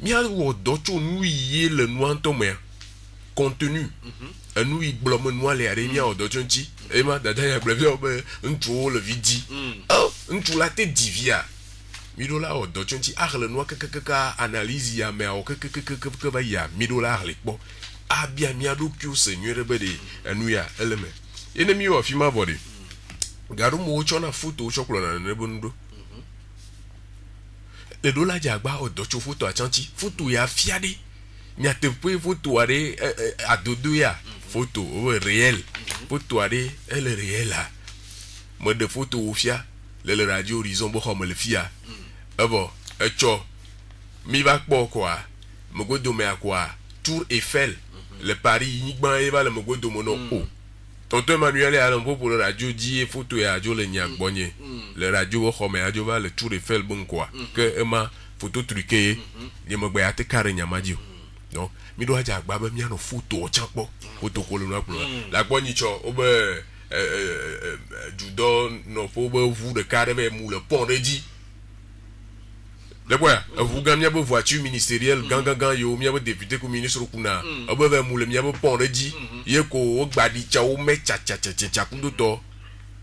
mi a wo docho nu yé le noanto me contenu nu igblomo no ale are mi a docho nti e ma dada ya blevio be ntu le vidi ntu la te divia mi do la o docho nti a le no kaka analyse ya me o kaka ba ya mi do la le po a bia mi a do ki o seigneur be de nu ya eleme ene mi o fi ma body garu mo cho na photo choklo na ne bondo le do la jagba o docho photo achanti photo ya fiade nya te pe photo are adodo ya photo o réel photo aɖe ele réel la me de photo wo fia le radio horizon bo xɔ me le fia evɔ etsɔ mi va kpɔ koa megodome koa Tour Eiffel le Paris nyigba eva le megodome no o tonton Emmanuel ya le pour le radio di photo ya radio le nyagbonye le radio wo xɔ me radio va le Tour Eiffel bon koa que ema photo truqué ye me gbe ate kare nyamadio donc mi do aja gba be mi ano photo o chakpo photo ko le no akpo la gbonyi cho o be judo no fo be vous de carré be mou le pont de di le quoi vous gagne be voiture ministérielle gang yo mi be député ko ministre kuna o be mou le mi be pont de di ye ko o gba di cha o me cha kundo to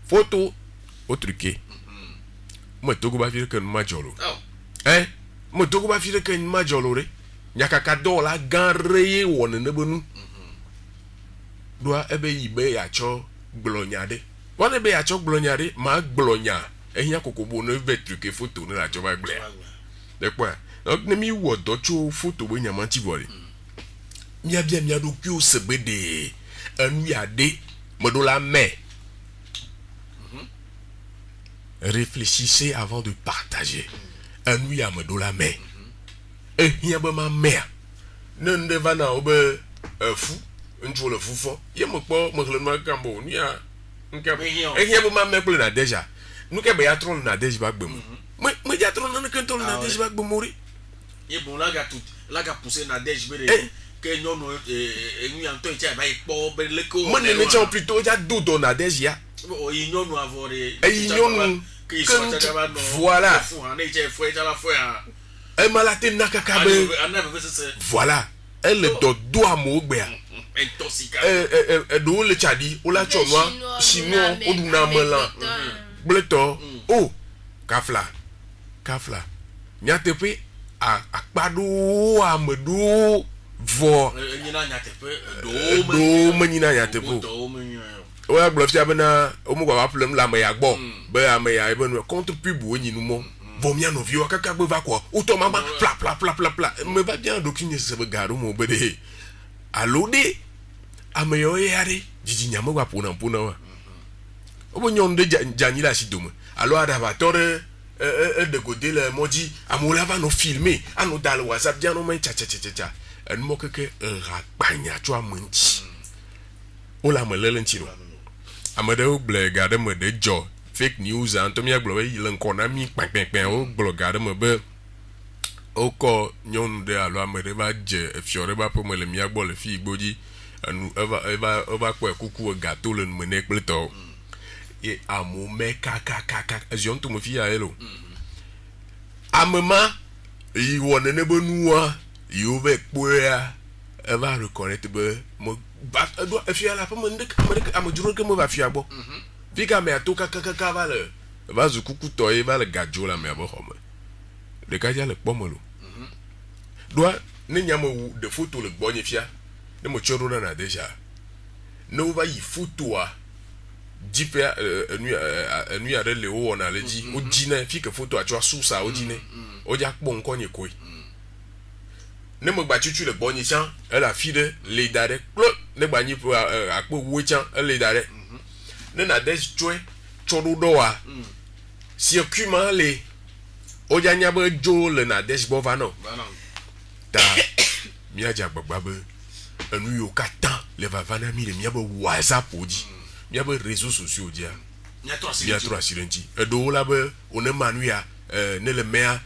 photo o truqué mo to ko ba fi que ma jolo mo to ko ba fi que ma jolo re nyakaka dola ganreye wona ne bonu doa ebe yibe ya cho glonyade wona be ya cho glonyade ma glonya ehia kokobo no be truqué photo no la cho ba gble de quoi donc ne mi wo do cho photo bo nyama ti vole mi abia mi ado ki o sebede anu ya de modo la main réfléchissez avant de partager anu ya modo la main ehia ba ma mère nende vana obe fou njo le fou fo ye mo po mo le ma kambo ni a nka ehia ba ma mère na déjà nous ke ba ya tron na déjà ba gbem me ya tron na ke tron na déjà ba gbem mori ye bon la ga tout la ga pousser na déjà be que non no enu anto icha ba ipo be le ko mo ne cha plutôt ya dodo na déjà o yin no avore yin que soit ta ba no voilà fou en icha fo icha ba fo ya elle m'a la tête nakakabe voilà elle do do amogbea do le chadi o la chonwa chinois o duna melan bleto oh kafla nyatepe akpado amedo vo nyina nyatepe do menina nyatepo o ya glofia bena o mo gwa problem la me ya gbo be ameya ebenu contre pub o nyinu mo bomia no viwa kaka gbe va quoi auto mama pla me va bien d'aucune se be garu mo bede alode ameyo yare jiji nyama wa pona wa obo nyon de jani la sidome alors adava tore de côté le moji amola va no filmer anu dal WhatsApp dia no men cha en mo keke rapanya tu amanti ola me lelen tiro amade o ble garde me de jo fake news antomia glo yi lenkona mi pepepem o blogare me be oko nyon de alo amere ba je fiore ba po me le mi agbo le fi igboji anu eva ko ekuku gâteau le me ne pleto e amo me kaka azion to mo fi ya elo amema yi wona ne bonua yi o ve poa eva reconnaître be mo ba do fi ala po mo ndek amejuro ke mo va fi agbo Fika me atoka kaka vale va zukuku toye vale gajo la me abo home de kaja le pomolo doa ne nyama de photo le gbonye fia ne mo choro na deja no va yi photo a jipe enu ya de le o na leji o jine fika photo a chwa susa o jine o ja kpo nkonye koi ne mo gba chuchu le gbonye chan e la fi de le dare klo ne gba nyi po akpo wo chan e le dare ne na des joy chodo doa circuit le oja nya be jo le na des bo va no ta mi aja gbagba be enu yo katan le va vana mi le mi be WhatsApp oji mi be réseaux sociaux dia mi a trop assurenti do la be on manuia ne le mea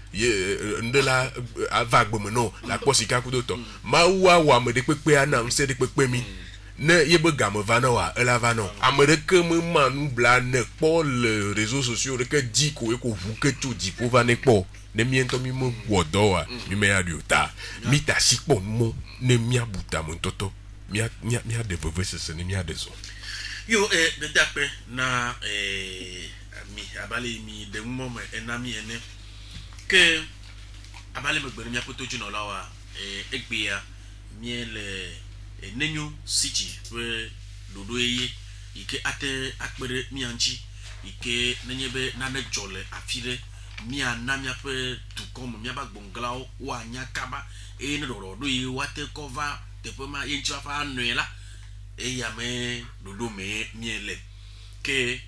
nde la avagbo me no la posika ku do to ma wa me de pepe ana nse de pepe mi ne yebe game vana wa ela vano amerique me manu bla ne po le réseaux sociaux de que di ko e ko vu que tout di po va ne po ne miento mi mo wodo wa mi me adiota mi ta sikpo mo ne mi abuta mo toto mi de bove se ne mi adeso yo de dape na mi abale mi de mo me enami ene que abale me gbere mi apoto ju no la wa egbe ya mi le nenyo siji we dodo eye ike ate akpere mianchi ike nenyebe nane jole afire mi anamia pe tukom mi abagbongla wa anya kaba e ne rodo yi wate cover te pe ma yenchi afa nuela et ya me dodo me miele ke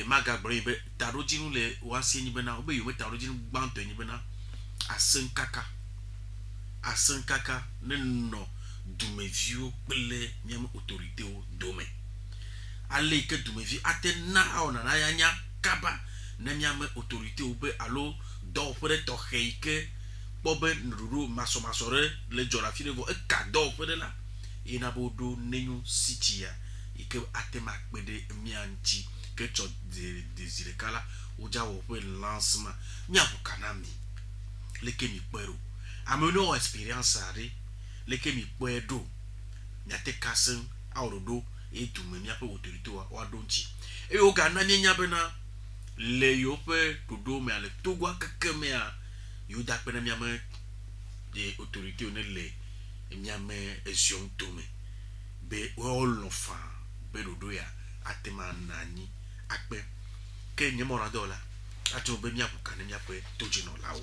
magabre be tarojinu le wasi ni bena obe yume tarojinu gbanto ni bena asenkaka ne no dumevio pele nyam autorité o dome ale ke dumevi atena ona na yanya kaba na nyam autorité o be alo do fere to heike bobe nruru masore le jora fine vo e kado fere la ina bodo nenyu sitia ike atema pede mianchi que tu désiré kala oja wo pe lancement nya bukanami le ke mi pero ameno experience ari le ke mi pedo nya te kasen awrodo e tu me mi ape autorité wa donji e o ga na nya bena le yo pe dodo me ale togwa keke me a yo da pe na mi ame de autorité on le mi ame esion to me be o lo fa be dodo ya atema nani akpe ke nyemora dola atu be mia bukane mia pe tojino lao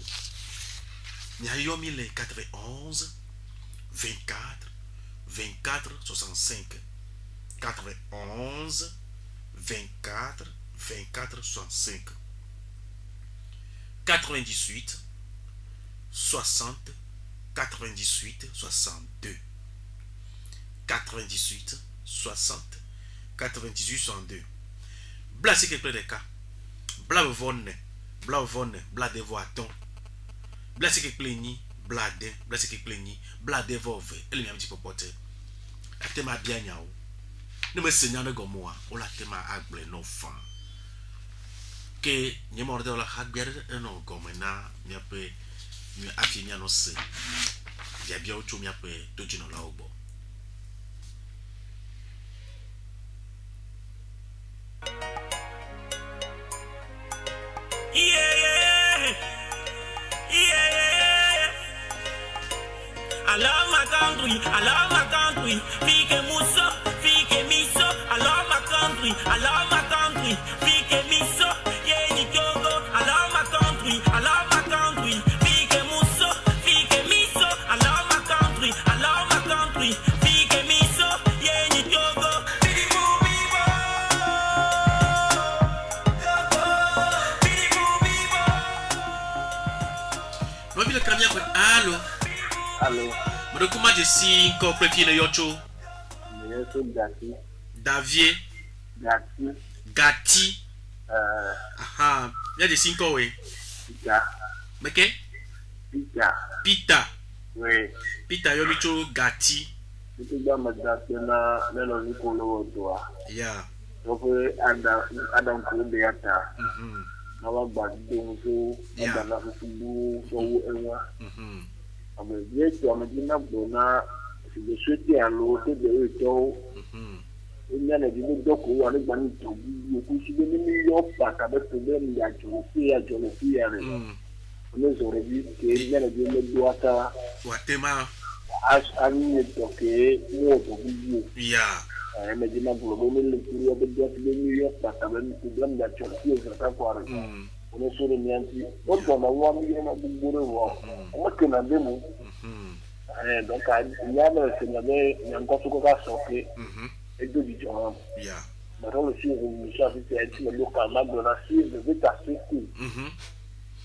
mia yomi le 91 24 65 91 24 65 98 60 98 62 98 60 98 62 bla c'est quelque des cas bla vonne bla devo aton bla c'est quelque ni bla c'est quelque ni bla devo ve elle mi un petit peu porter atema bien nyao ne me senya ne gomoa o la tema agble no fan ke ni morde la hagbiere no gomena mi ape mi afini no se ya bia o tu mi ape tojino la obo. I love my country, Fike Muso, Fike Miso. I love my country, Fike Miso, yeah, Nikogo. I love my country, Fike Muso, Fike Miso. I love my country, Fike Miso, yeah, Nikogo. Moi, le camion, allô. Allô. Mais comment je suis encore préféré yocho? Davier. Gati. Aha. Il y a des 5 ans, oui. Pita. Mais qu'est? Pita. Oui. Pita yocho Gati. Yeah. Adam Kubeata. Now back down to yes, I'm a dinner bona. The city and low to the retail. In the doku, and one to you push the New York, but I bet to them that you see a Jollity and there's already came water. Watema. As I mean, okay, more to you. Yeah. I imagine a global to the New York, but I went to them that you see as a quarry. Also, the Yancy, what on a 1 million of the Buddha, what can I do? And donc, il y a un concours okay. Et de différents. Yeah. Mais aussi, une charge de local, de la suite, de vite à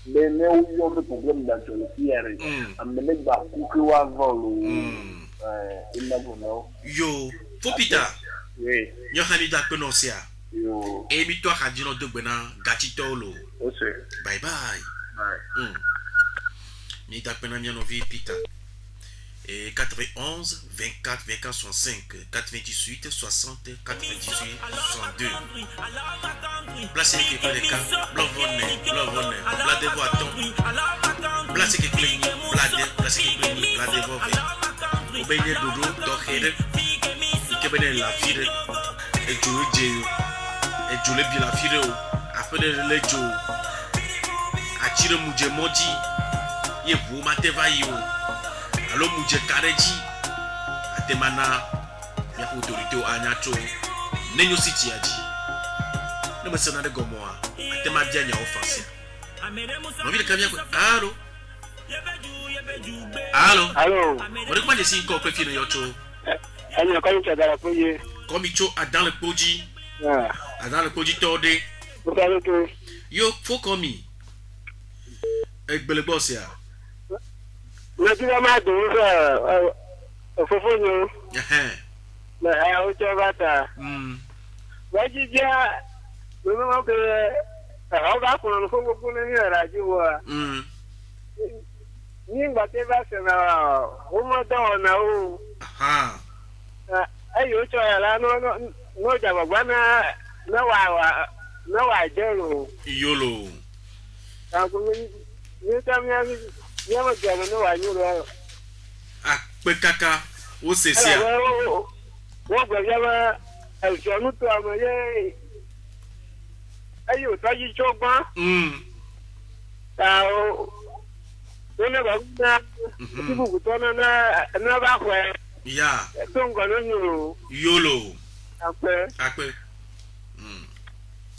mais il y a un problème dans le ciel. Amener par coucou avant yo, Fopita. Oui. Yo, Hamida Penosia. Yo. Et mi toi, Hadino de Bena, Gatitolo. Bye bye. Mi da Pena Mianovi Pita. Et 91 24 24 65 98 60 98 62 placez quelque les cas blavonne bla devo attend placez quelque les placez quelque les bla devo ve obéir dodo doxere ikebene la fire et jole bi la fire o après le jo atire muje moji ye bu mateva yo alo muje kareji atemana ya autorité o anyacho nenyo city aji ne mesena de gomoa atema bia nya offense no bi kamia ko allo mo de kwa je sin ko pe fi no yocho ani ko yin ta dara ko ye comme il dans le Poji. Dans le Poji tordé. Yo, faut comme il. Avec Belle Boss, ya. Le tu vas m'aider, faut nous. Mais tu vas ta. Vas-y, viens. Nous avons que. On va prendre le fond pour nous la radio. Ni bateva sana uma dona o ayo cho la no jaba bana na wa jelo yolo tangu ni tamya ni ma jaba no wa nyuro pe kaka o sesia wo gba jaba el jonu to amaye ayo taji chogba ta ona ba na tibu kutona na ba kwa ya tongo no yolo akpe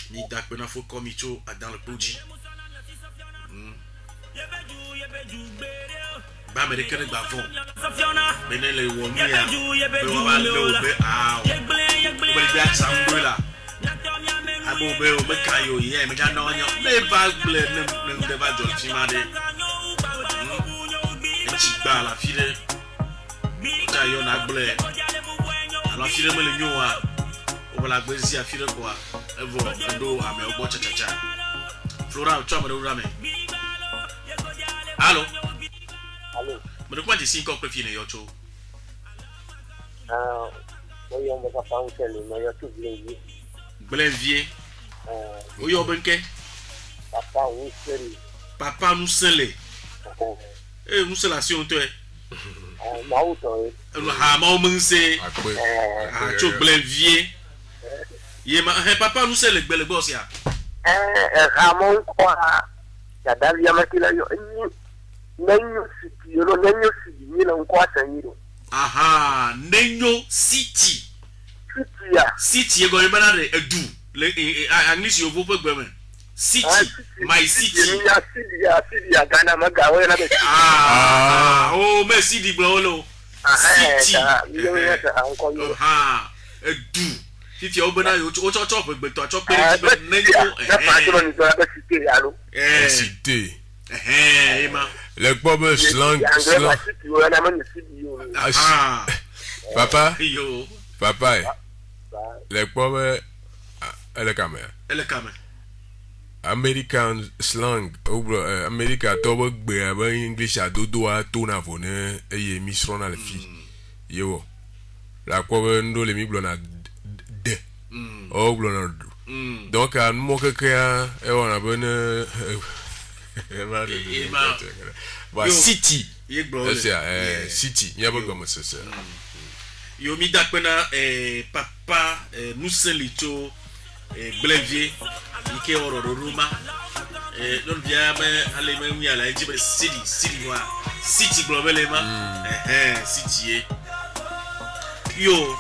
ni dakpe na fo komicho dans le Poji ba me de kere gba fon benele wo mi ya be wa ba lo be be bi asambula abo be o be kayo ye me ga no nyo me ba gle ne de ba jol ti ma de gba la file ta yo na gble ala file me le nyoa o la gbe si afile kwa evo do ame ogbo cha cha cha flora cho me do rame allo me do kwa di sin ko pe file yo cho o yo me ka pa unsele no yo tu Glenvier o yo benke papa unsele musela si on to ha ma o mense cho Glenvier ye ma papa unsele gbele boss ya Ramon kwa ya dali ya makila yo nenyo city yo nenyo city ni na kwa sanyiro aha nenyo city ya city go ibana de edu le English yo vo pe gbeme city my city ya Ghana magawe na be oh me city bro city edu fifty obana yo o chop pe to chop pe nenyo cité ma le pobe slang papa yo papa le pobe ele kame American slang ou America to gbe aba English adodo a to na vone eye mission na le fi yo la pobe ndo le mi blona de o blona donc à mo que e on a bonne city city ya bo comme ça yo mi dakpena papa Nuselito Glenvier ike ororo Roma don via me ale me wi ala jibe city wa city globelema city yo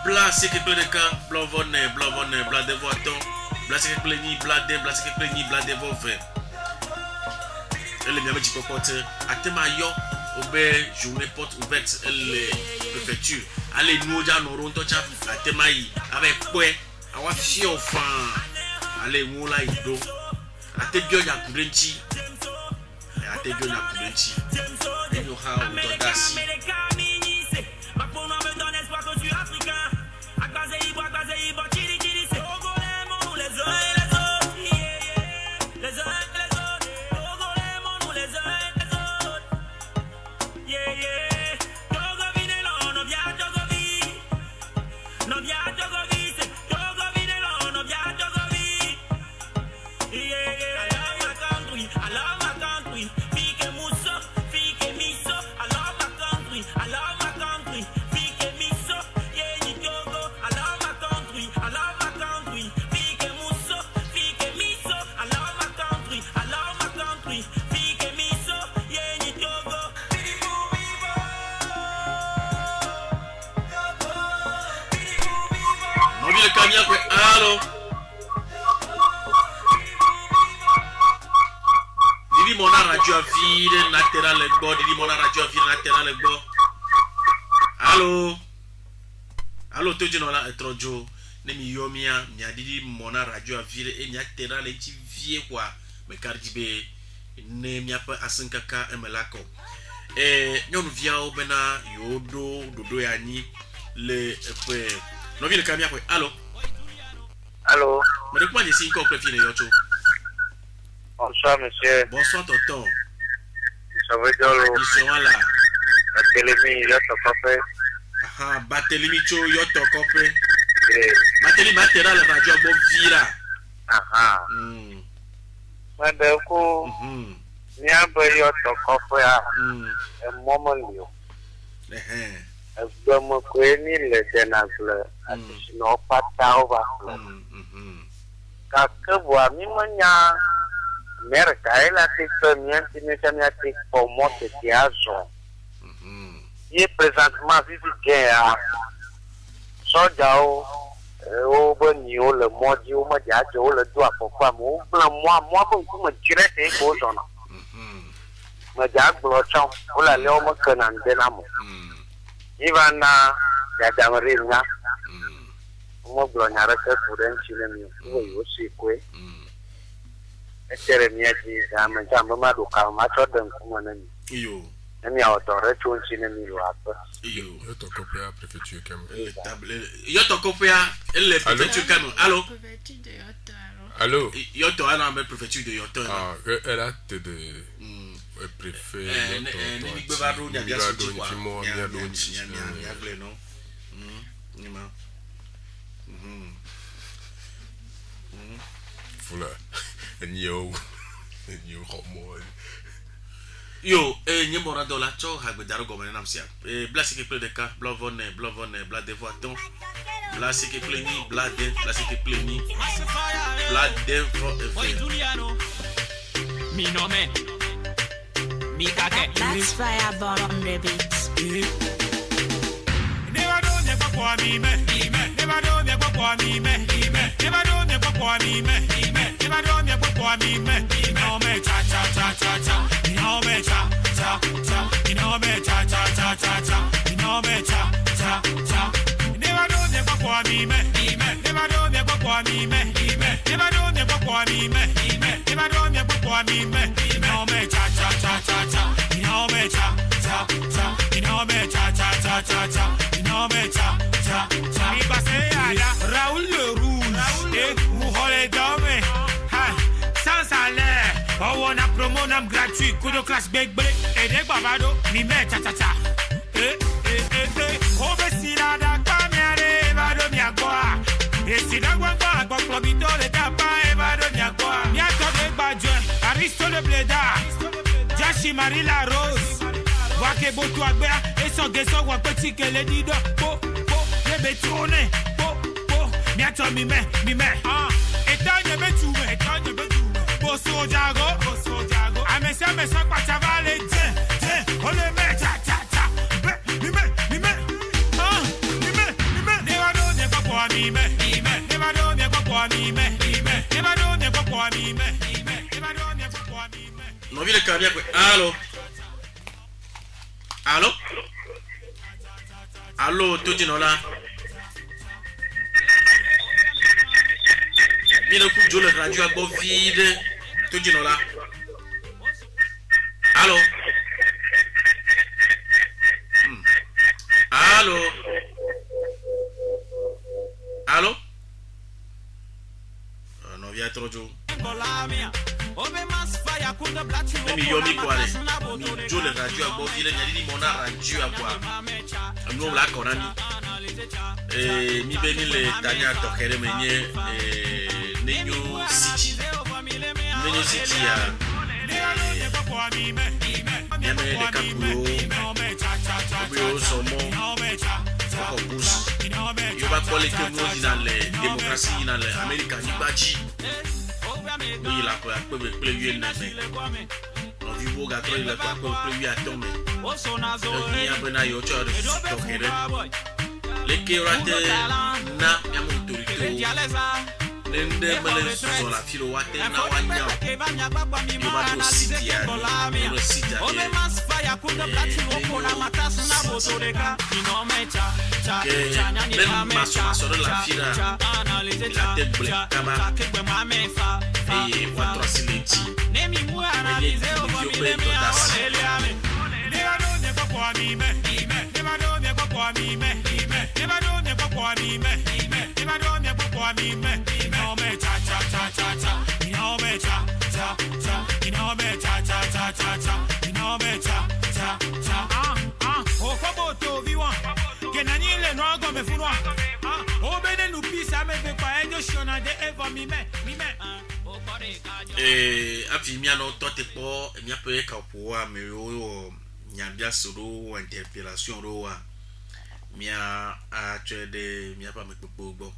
bla c'est que de camp blavone bla de voiton bla c'est que ni bla c'est que ni bla de vove elle me dit popote atema yo obe journée porte ouverte elle préfecture allez nous ja no ron tocha atema yi avec pwe awa fi ofan allez mu la ido atebio ya kurenchi you how to dasi Allô Didi mon radio a vide latéral le go Didi mon radio a vide latéral le go Allô Allo tojinola etrojo ne mi yomia mi adidi mona radio avire e mi atera le ti vie kwa me kardibe ne mi apa asinkaka emelako nyonu via obena yodo dodo yani le pe no vile kamia kwa allo me de quoi ici encore préféré yoto Bonsoir, monsieur. bonsoir tonton Ça veut dire ils sont là la télémie, il y a ton café. aha Barthélemy cho yoto kope Barthélemy matera la radio bo vira Mais coup, il y a un peu de café à un moment lieu. Je me connais le dénacle, je n'ai pas d'arbre. Quand je vois Mimonia, mère, elle a été première, qui ne s'est pas pour moi, c'était à Jean. Il est présentement visité à Sojao, au Bonio, le Modi, au Madiajo, le doigt pourquoi moi, pour me tirer des choses. Madiak Blochon, pour la Léo Mokanan de l'amour. Ivana, Yadamarina, Moblonara, pour un chilemi, who aussi quoi. Et c'est le mien qui est un jamama du Kalmacho d'un Kumanan. Yo. Et mi autore tu un chilemi loato. Yo. Yoto kopea préfecture Cameroun. Yoto kopea elle préfecture Cameroun. Allô? Préfecture de Yoto. Allô? Yoto a la préfecture de Yoto. Ah, elle a de préfet Yoto. Ni bevado ni bien sûr quoi. Fula. Yo. Yo, nyembora dola cho hagbe daro gomene namsia. Blasi ke ple de ka, blavone, bla devoaton. Blasi ke ple ni, blade, blasi ke ple ni. Blade Mi nome. Mi kake. That's Fireborn on the beats. Never do me kwa mi me. Never do me kwa mi me. Never do me kwa mi me. Never do me kwa mi me. No me cha cha cha cha cha. No me cha cha cha. No me cha cha cha cha cha. No me cha cha cha. Never do me kwa mi me. Never do me kwa mi me. Never do me kwa mi me. Never do me kwa mi me. No me cha cha cha cha cha. No me cha cha cha. No me cha cha cha cha cha. No me cha cha cha. Mi passé à Raoul le rouge. Et vous holez dormez. Sans salaire. Oh, on a promo nam gratuit. Coup de classe big break. Et des babado. Mi met cha cha cha. Oh, mais si la daka mi allez, va de mi agua. Et si la guanga, agua clubito le tapa, et va de mi agua. Mi a tobe badje. Aristo le blédard. Jashi Marie la rose. Wake botu agbea. Et son guesso, wa petit que le dido. Po, le bétourné. Po, mi a tobe mi met. Et tant de bétou. Bosso Jago. Amesa, quoi ça va les tiens. On le met, cha cha cha. Mi met. Never do me kwa mi me. Never do me kwa mi me. Never do me kwa mi me. Never do me kwa mi me. No vile kamia kwa. Allô, tojinola. Mira ku jole radio a bo vide. Tojinola. Allô. No via trojo. Mi yomi kwale. Mi jole radio a bo vide nyali mona radio a kwa. Amno la konami. Mi beni le tanya tokere menye Nenyo City ya Nyame de Kakuyo Obio Somo Okobus Yoba kole ke mwozi nan le Demokrasi nan le Amerika ni bachi Oye la kwa kwebe ple yue nane Non vivo gatro ile kwa kwebe ple yue atome Ni abena yo chore tokere Leke orate na Yamu autorite Nende mele sur la filo wate na wanya Yoba do city ya Yoba city ya même ma soeur la fille là la tête bleue kaba et votre silenti et vieux afi mia no tote po mia pe ka po a me o nya bia soro interpellation ro wa mia a de mia pa me popo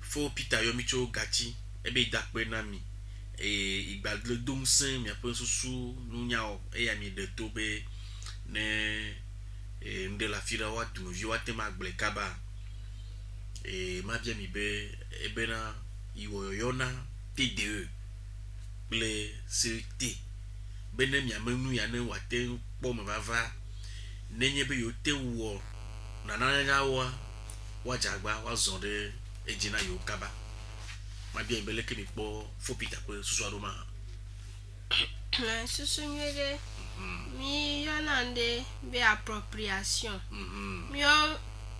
fo Peter Yomicho gati ebe dakpe na mi igba le domsin mia pe susu nunya o ya mi de tobe ne nde la fira wa tu vi wa tema gble kaba ma bia mi be ebe na iwo yona TDE ble CT bene mi amenu ya ne wate po me bava nenye be yo te wo na nya wa jagba wa zonde ejina yo kaba ma bia mbele ke mi po fo Peter ko susu aroma susu nyere mi yona nde be appropriation mi o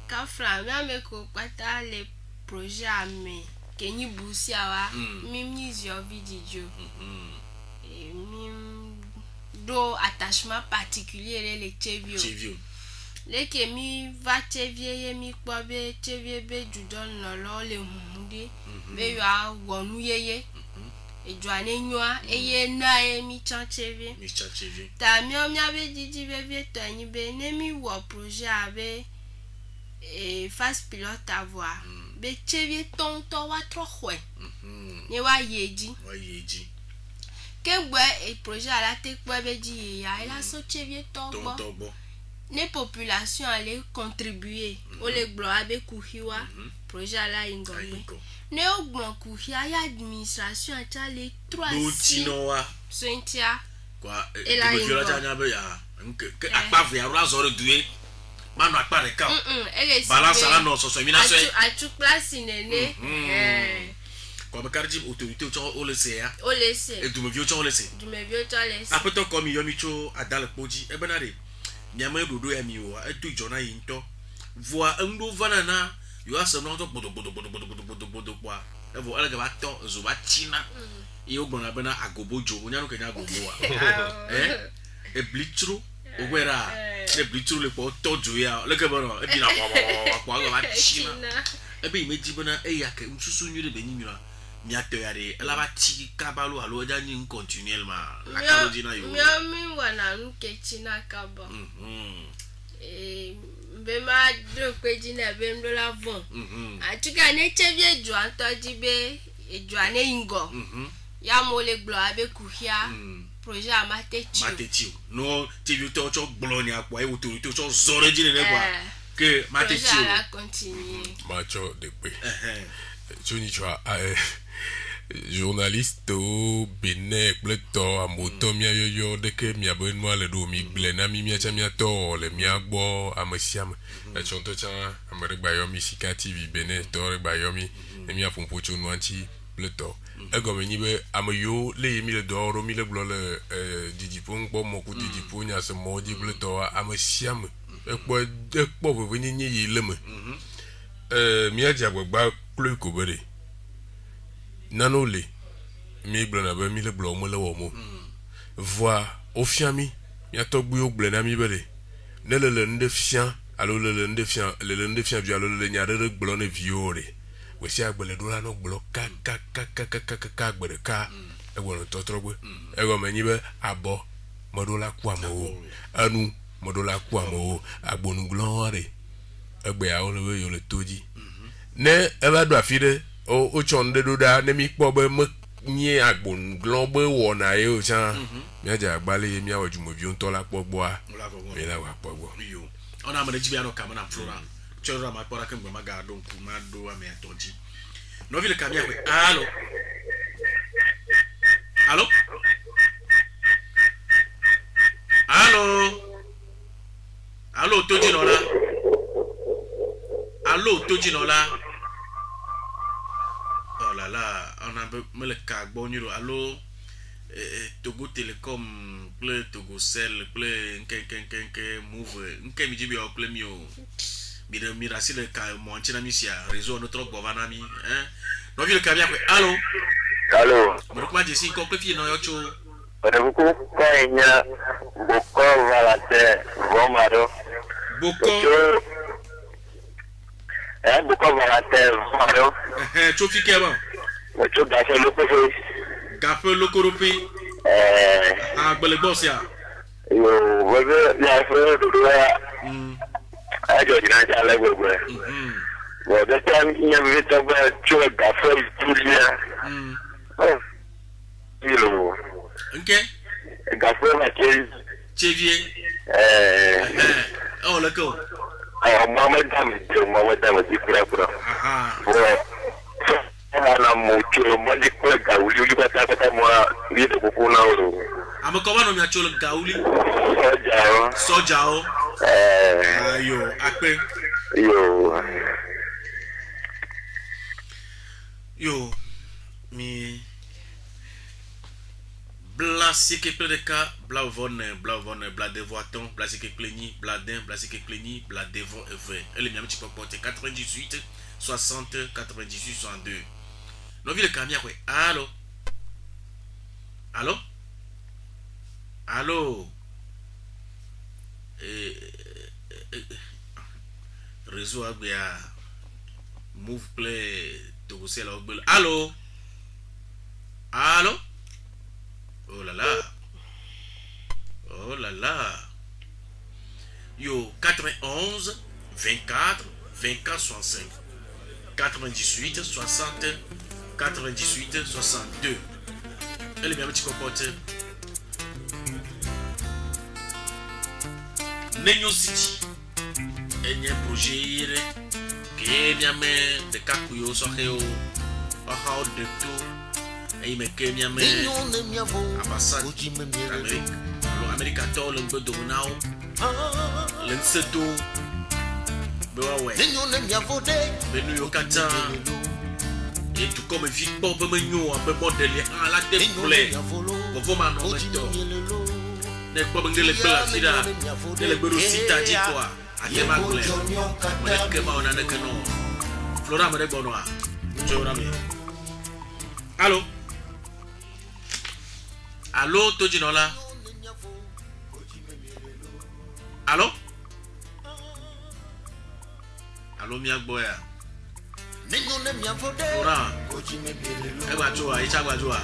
ka fra mi ameko pata le projet ame kenyi busi awa mimi yo video mim do attachement particulier le chevio le ke mi va chevie ye mi kwa be chevie be judon no lo le hunde be yo a wonu yeye ejwane nyoa eye na e mi chan chevie ta mi o mi abe jiji be be to yin be ne mi wo projet abe phase pilote avoir be chevie ton to wa tro hwe ni wa yeji ke gbe e projet ala te gbe be ji ya ela so chevie to gbo ne population aller contribuer o le gbo abe kuhiwa projet ala ingombe ne ogbon kuhia ya administration cha le 3 tinowa sentia kwa e la janya be ya nke akpavre ya razoro dué manu akpare ka balance la no so mi na so a tu place nene kwa bakarji autorité o le se ya o le se e dumevio o le se apoto komi Yomicho adal poji e benare nyama dodo ya mi o edu jona yinto voa ndo vanana yo asa no to bodo kwa e vo ala ga bato zo ba china e ogbon na bena agobojo onya no kenya agobo wa e blitru ogwera e blitru le po tojo ya le ke bono e bi na kwa ga ba china e be meji bena e ya ke nsusu nyure be nyura mi ato ya de la ba chi kabalo alo ja ni continuellement la carolina yo mi wana nke china kaba be ma do pe jina be ndo la von atuka ne chevie jo antoji be ejo ane ingo ya mo le glo abe kuhia projet amatechi no tv to cho glo ni akwa e autorité cho zore jine ne kwa ke matechi ala continue macho de pe Johnny Chua journaliste au Bénin pleto a moto mia yo de que mia bon moi le do mi blena mi mia chamia to le mia gbo amasiam la chonto cha amere bayomi sika TV Bénin to re bayomi e mia pompo cho nuanchi pleto e go meni be amayo le mi le do ro mi le glo le didipon gbo mo ku didipon nya se mo di pleto amasiam e po bo ni yi le me mia jagba klo ko bere nanole mi blona be mi le blo mo le wo mo voi o fiami mi atogbu o gble na mi bere ne le nde fian alo le nde fian bi alo le nyare re glo ne viore we si agbele do la no glo ka gbere ka e wo to trogbe e go me ni be abo modo la kwa mo anu modo la kwa mo agbonu gloire egbe a o le yo le toji ne e ba do afide o chonde do da ne mi po be mi agbon globe wo na e o chan mi aja agbale mi awoju mo bi on to la pogbo a mi la wa pogbo yo ona ma ji bi ano ka na flora choro ma pora kan ma ga do nku ma do a me atoji no vile ka mi akwe allo toji no la Allô, Tojinola. Oh là là, on a me le carbonio. Allô, Togo Telecom, ple Togo Cell, ple nke move, nke mi jibi o ple mi o. Mira si le ka mo antina mi sia réseau notre government mi, hein. No vi le ka bia allô. Allô. Mo ko ma jesi ko pe fi no yo cho. Buku kayaknya Boko Valate Vomado. Boko. Boko Valate Vomado. Chofi keba. Cho gafe lokofi. Gafe lokoropi. Gbele boss ya. Yo, webe ya fere duwa. Ajo jina jale gwegwe. Bo de tan nya vita ba cho gafe tulia. Ilo. Okay. Gafe ma Chevier. Oh, le go. Mama dame di kura. Ana mucho mandi kwa gauli uliba tata mwa lito kukuna ulu. Amekoba no miacholo gauli. Sojao. Ayo, akpe. Yo, mi Blasi qui plein de cas, blavon, bla devoiton, blasi qui pleni, bladin, blasi qui pleni, bla devon et vrai. Elle est bien petit comporté 98 60 98 62. Nous vit le camion quoi. Allô. Allô. Allô. Réseau abia move play to c'est là. Allô. Allô. Oh là là. Oh là là. Yo, 91, 24, 24, 65. 98, 60, 98, 62. Elle est bien petit comporté. Nenyo City. Elle y a un projet qui est bien mais de Kakuyo, Soheo, Ahao de tout. Et il me kemia me ambassade d'Amérique. Alors Amérique a tort le peu de Monao. L'ensedo. Bewawe. Benu Yokata. Et tout comme Victor Bemenyo, un peu modèle à la tête plaît. Vous m'en n'est pas de l'école Sida. De l'école Sita dit quoi? À Tema Claire. On est que on a des canons. Flora me dégonnoa. Allô? Allô, Tojinola. Allô? Allô, Miagboya. Flora. Ewajoa, Ichawajoa.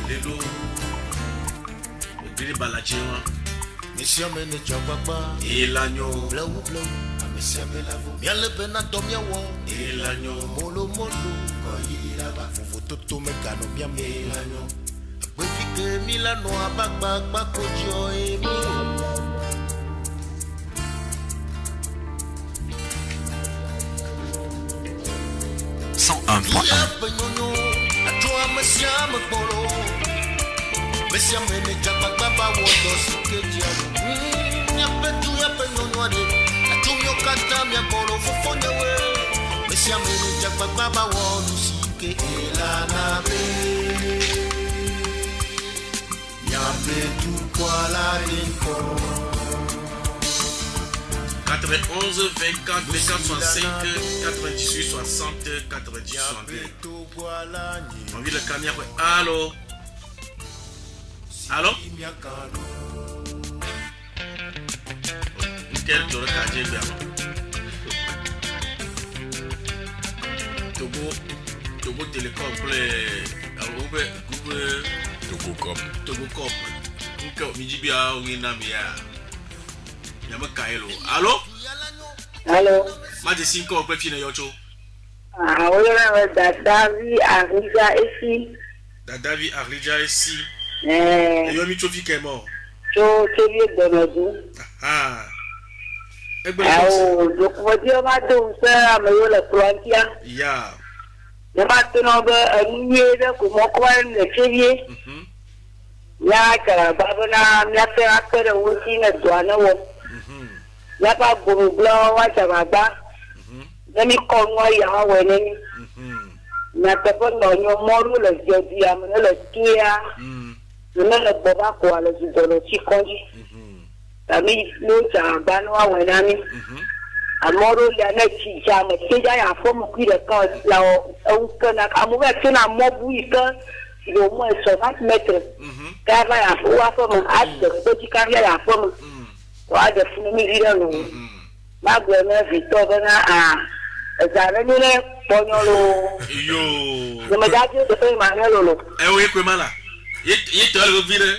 Lelo. Obiri balajewa. Monsieur Mene Chapapa, Elanyo, Blau, Monsieur Belavo, Miale Benato Miawo, Elanyo, Molo Molo, Koyiraba, Fufuto Mekano Miam Elanyo, Befike Milano Abakba Bakojo Emi. Monsieur Mene Chapapa, Wodos, Kedia, Yapetu Yapenonwade, Atumio Kata, Miabolo, Fofonewe, Monsieur Mene Chapapa, Wodus, Elanabe, Yapetu Kuala Linko. 91, 24, 24, 65, 98, 60, 98, 62. On vit le camion. Allô? Allô? Quel tour de casier Togo Télécom pour les Togo Cop. Mijibia Winamia. Yama Kaelo. Allô? Allô? Majesty Cop pour finir Yocho. Ah, oui, Dadavi Arija ici. Dadavi Arija ici. Et yo mi chofi kemo. Cho chevi donodu. Ah. Ah, donc vous dire ma douce, mais yo le frontière. Ya. ne ma to no be enye de ko mo ko ne chevie ya kara babana ya fe akere wo si ne to ana wo ya pa bo blo wa chaba ne mi ko no ya wa ne ni na te ko no nyo moru le jodi am ne le kia ne le boba ko ale ji do chi konji tami no chaba no wa na mi amoro ya na chi chama ke ya fo mo ki de ka la o kana amu ga tena mo bui ka yo mo so mat metre ka va ya fo wa fo mo ad de ti ka ya fo mo wa de fu mi ri no ma gbe na vi to bana a za re ni le ponyolo yo de me da je de pe ma ne lo o ye kwe mala ye to le vire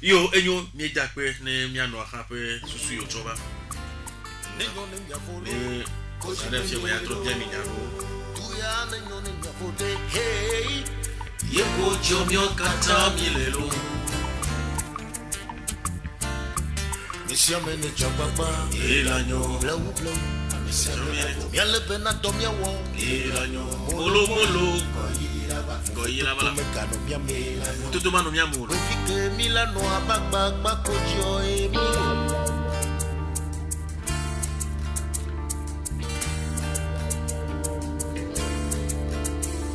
yo enyo mi ja pe ne mi anu aka pe susu yo choba ko sare fi mo ya tro bien mi nyaro ye ko jomyo kata mi lelo Misiame ne jababa elanyo blau mi ale bena domya wo elanyo molo molo goyira bala me kano mi ame tutu manu mi amuro fike milano abagba bakojo emi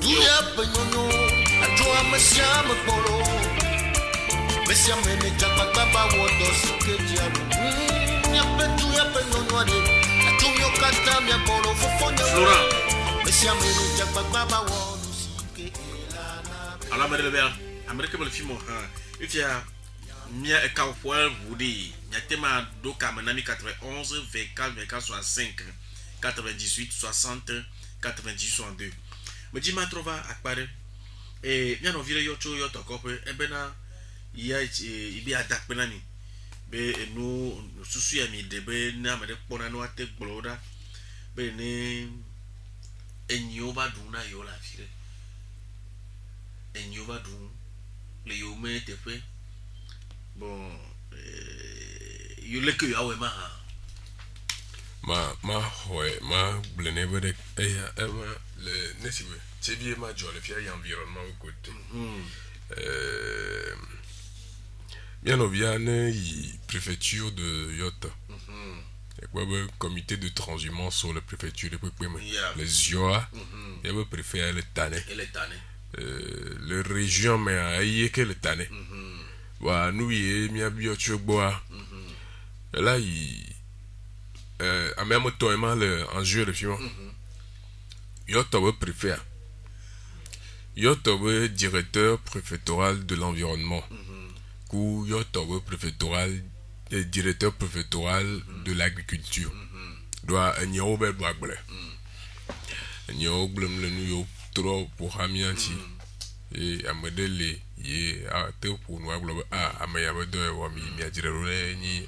Duya penyono ajoa mesiame polo mesiame ne jababa wo do sikeji alu ya petu ya penyono ade atumyo kata mi polo fofonyo Flora mesiame ne jababa wo ala mere bel amerika bel film ha ifia mia e ka poil wudi nyatema do kamanami 91 24 65 98 60 90 62 me di ma trova akpare e mia no vire yo cho yo tokope ebe na ya ibi adakpe na ni be enu susu ya mi debe na me de pona no ate gbloda be ni enyo ba duna yo la vire enyo ba dun le yo me te fe bon yo le que yo awe ma blene bede le nesiwe tebie ma jole fia environnement côté bien obviane y préfecture de Yota le comité de transhumance sur la préfecture de Pépéme les Yoa et le préfet le Tane le région mais aïe que le Tane wa nous y mi abio chogboa là il en même temps le enjeu de film Yota le préfet Yota le directeur préfectoral de l'environnement ou Yota le préfectoral directeur préfectoral de l'agriculture doit un yobe doit blé un yobe le nous trop pour hamianti et amadele ye a te pour nous aglo amaya bedo wa mi ajirele ni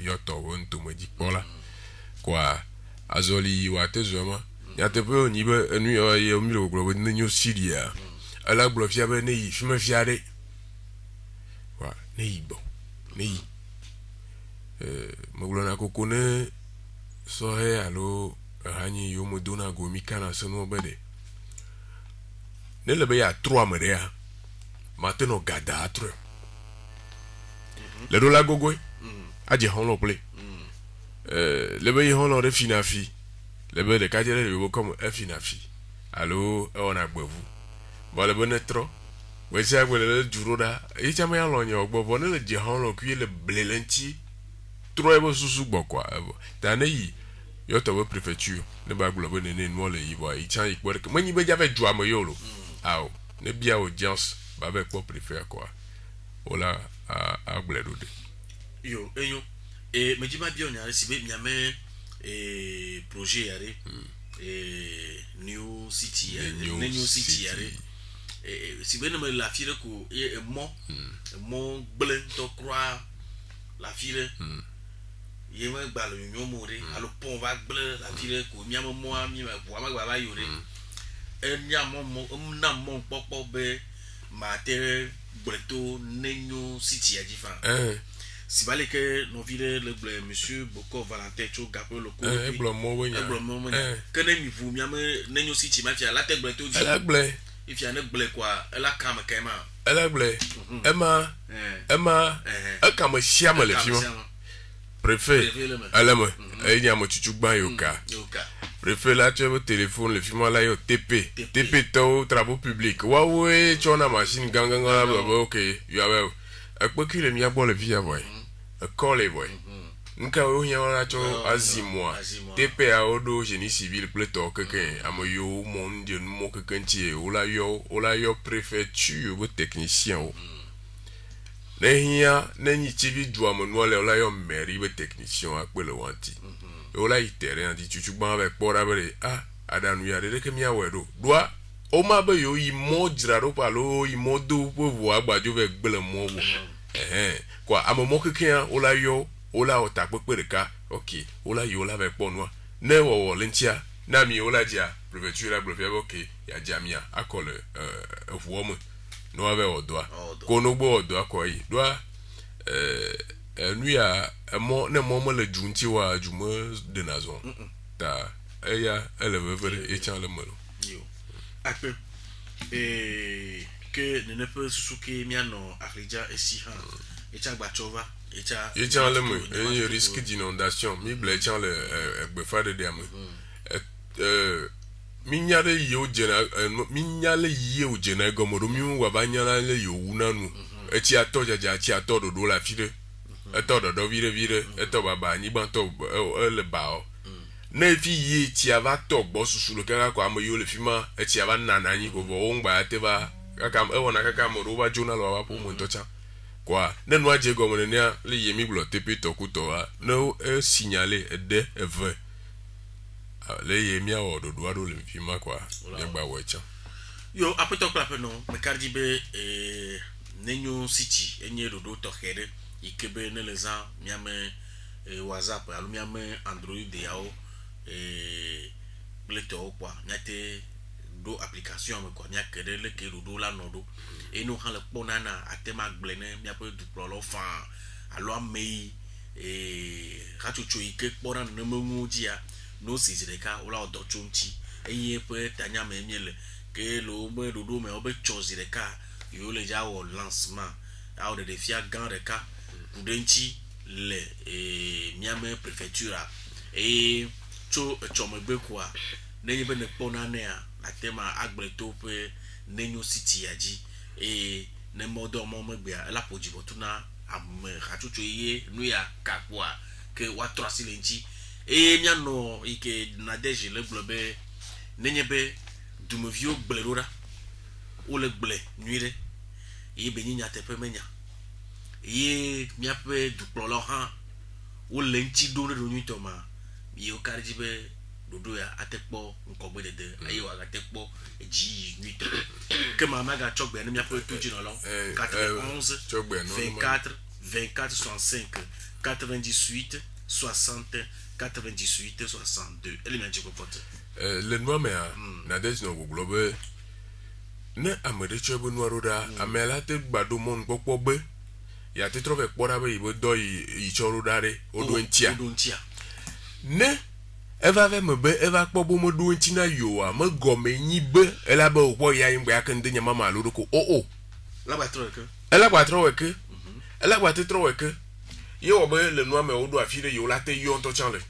Yota wonto moji pola quoi azoli wa te zoma ya te pe oni be enu ye mi lo glo ni nyo siria ala glo fia be nei fime fiare wa nei bon nei mogulana kokone so he alo hani yo modona go mi kana seno bede ne le be ya 3 merea mateno gada 3 le do la gogo aje hon lo play le be hon lo refinafi le be de kajere le comme efinafi alo on agbevu bo le be netro we se agbe le duro da e chama ya lo nyo ogbo ne le je hon lo kwi le blelenti trop susu quoi tane yi Yota we préfecture ne ba glo ne ne no le yi boy i chan ikpo ke manyi be jave dua mo yolo aw ne bia audience ba be ko préfère quoi ola a gledo de yo enyo e me jiba bia onya si be miame projet yare new city yare si be ne me la fire ko mo ble to croix la fire yema gbalo nyomore alo pon va ble la fire ko miamo mo ami wa ma gba ba yore enya mo na mo popo be ma tere bleto nenyo city ajifa si valait que nos villes le monsieur Boko Valentin Cho Gabriel Loko que ne vous n'enyo si tu m'as fait la tête blé tout elle a blé il y a un blé quoi elle a quand même elle a blé Emma elle comme chiam le film préfet elle aime elle y a mon chuchu ban yoka préfet là tu as votre téléphone le film là yo TP to travaux publics ouais tu as une machine gang ok you are akpo ki le mi agbo le via boy call le boy nka o nya ora cho azimwa TP a odo génie civil pleto keke amoyo mon dieu mo keke ntie o la yo préfecture ou technicien o nehia neni tivi dua mo no le o la yo mairie be technicien akpo le wanti o la itere andi chuchu gban avec pora bere adanu ya de ke mi awedo doa o ma be yo yi mo jiraro palo yi mo do po vo agbajo ve gbele mo wo kwa amomo kekia o la yo o la o ta pepe de ka okay o la yo la ve po no ne wo lentia na mi o la dia préfecture la blofia okay ya jamia akole vo mo no ave odoa ko no gbo odoa ko yi doa nu ya mo ne mo le junti wa jumo de nazon ta eya eleve vere e chan le mo Akpe que ne peut souke miano Afrija et si han et cha Bachova et cha le mo et risque d'inondation mi ble chan le befa de diam minyale yo jena gomodo mi wa banyala le yo unanu e ti ato jaja ti ato do la fide e to do vire e to baba ni ban to le bao na fi yi ti ava to gbo susu lo kaka kwa mo yo le fima e ti ava nana yin ko bo ngba te ba kaka e wona kaka mo ro ba jona lo wa po mo ntocha kwa na no aje go mo ne le yemi blo tepe to ku to wa no e signaler e de e vrai le yemi a o do do le fima kwa ya gba wecha yo apeto kwa pe no me kardi be nenyo city enye do to khere ikebe ne leza miame WhatsApp alu miame Android yao bleto kwa nyate do application me kwa nyakere le ke do la nodo e no han le ponana atema gblene mi ape du pro lo fa alo amei ratucho ike pona na memu dia no sizireka ola odo chonchi eye pe tanya me miele ke lo me do me obe chozireka yo le ja o lancement a de defia gan reka pudenchi le miame préfecture et cho chomegbe kwa nenye be ne pona ne a atema agbleto pe nenyo city aji ne modo mo megbe la pojibo tuna am ratucho ye nu ya kakwa ke wa trasilenchi mia no ike na deje le globe nenye be dumevio gblera o le gle nuire be nyinya tepe menya miape du plolo ha o le nti do ne nyito ma yo karjibe dodo ya atekpo nkogbe dede ayo atekpo eji nyito ke mama ga chogbe ne miape tuji no lo 91 24 65 98 60 98 62 elle m'a dit popote le noir mais na des no globe ne amede chebo noaroda amela te gbado mon popo be ya te trove kpora be ibo do yi choro dare odo ntia ne eva ve mebe eva kpobo mo do ntina yo a me gome nyi be ela be okwo ya yin gba kan de nyama ma lo ko la ba trowe ke ela gba trowe ke ela gba te trowe ke yo obe le noa me odo afire yo la te yo nto chanle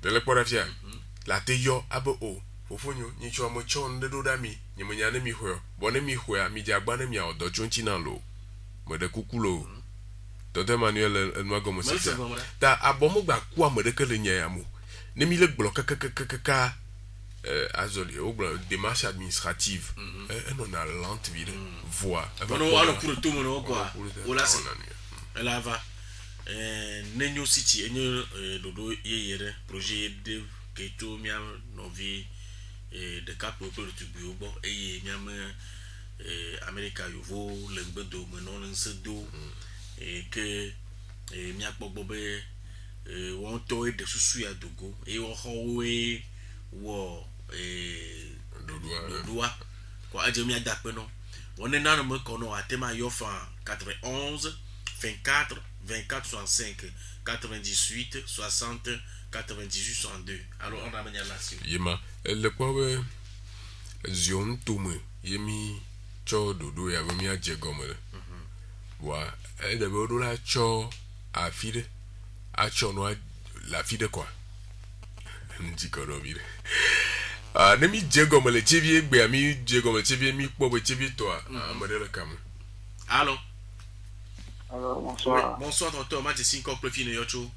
de le kpora fia la te yo abo fofonyo nyi cho mo chon de do da mi nyi mo nya ne mi hwe bo ne mi hwe a mi jagba ne mi a odo chonchi na lo mo de kukulo Dr. Manuel Nwagomo Sita ta abomo gba ku amode kele nya ya mo ne mi le gbo kaka azoli o gbo démarche administrative non na lente vide voix no ala pour tout mon quoi ola se ela va nenyo city enyo dodo yeyere projet de keto mia novi de cap pour le tubu bo eye miam America yovo lengbedo menon nsedo que mia gbogbobe won to de susu ya dogo won howe wo dodoa ko aje mia dape no won na no me kono atema yo fa 91 24 24 65 98 60 98 62. Alors on ramène la nation. Yema le quoi zion tume yemi cho dodo ya mi aje gomere. Wa e de bodo la cho afide a cho no la fide quoi. Ndi kono mi. Ah ne mi je gomele chevie gbe ami je gomele chevie mi po be chevie to amodele kam. Allô. Alors, bonsoir. Oui, bonsoir, tonton. Moi, je suis encore plus fine, Yocho.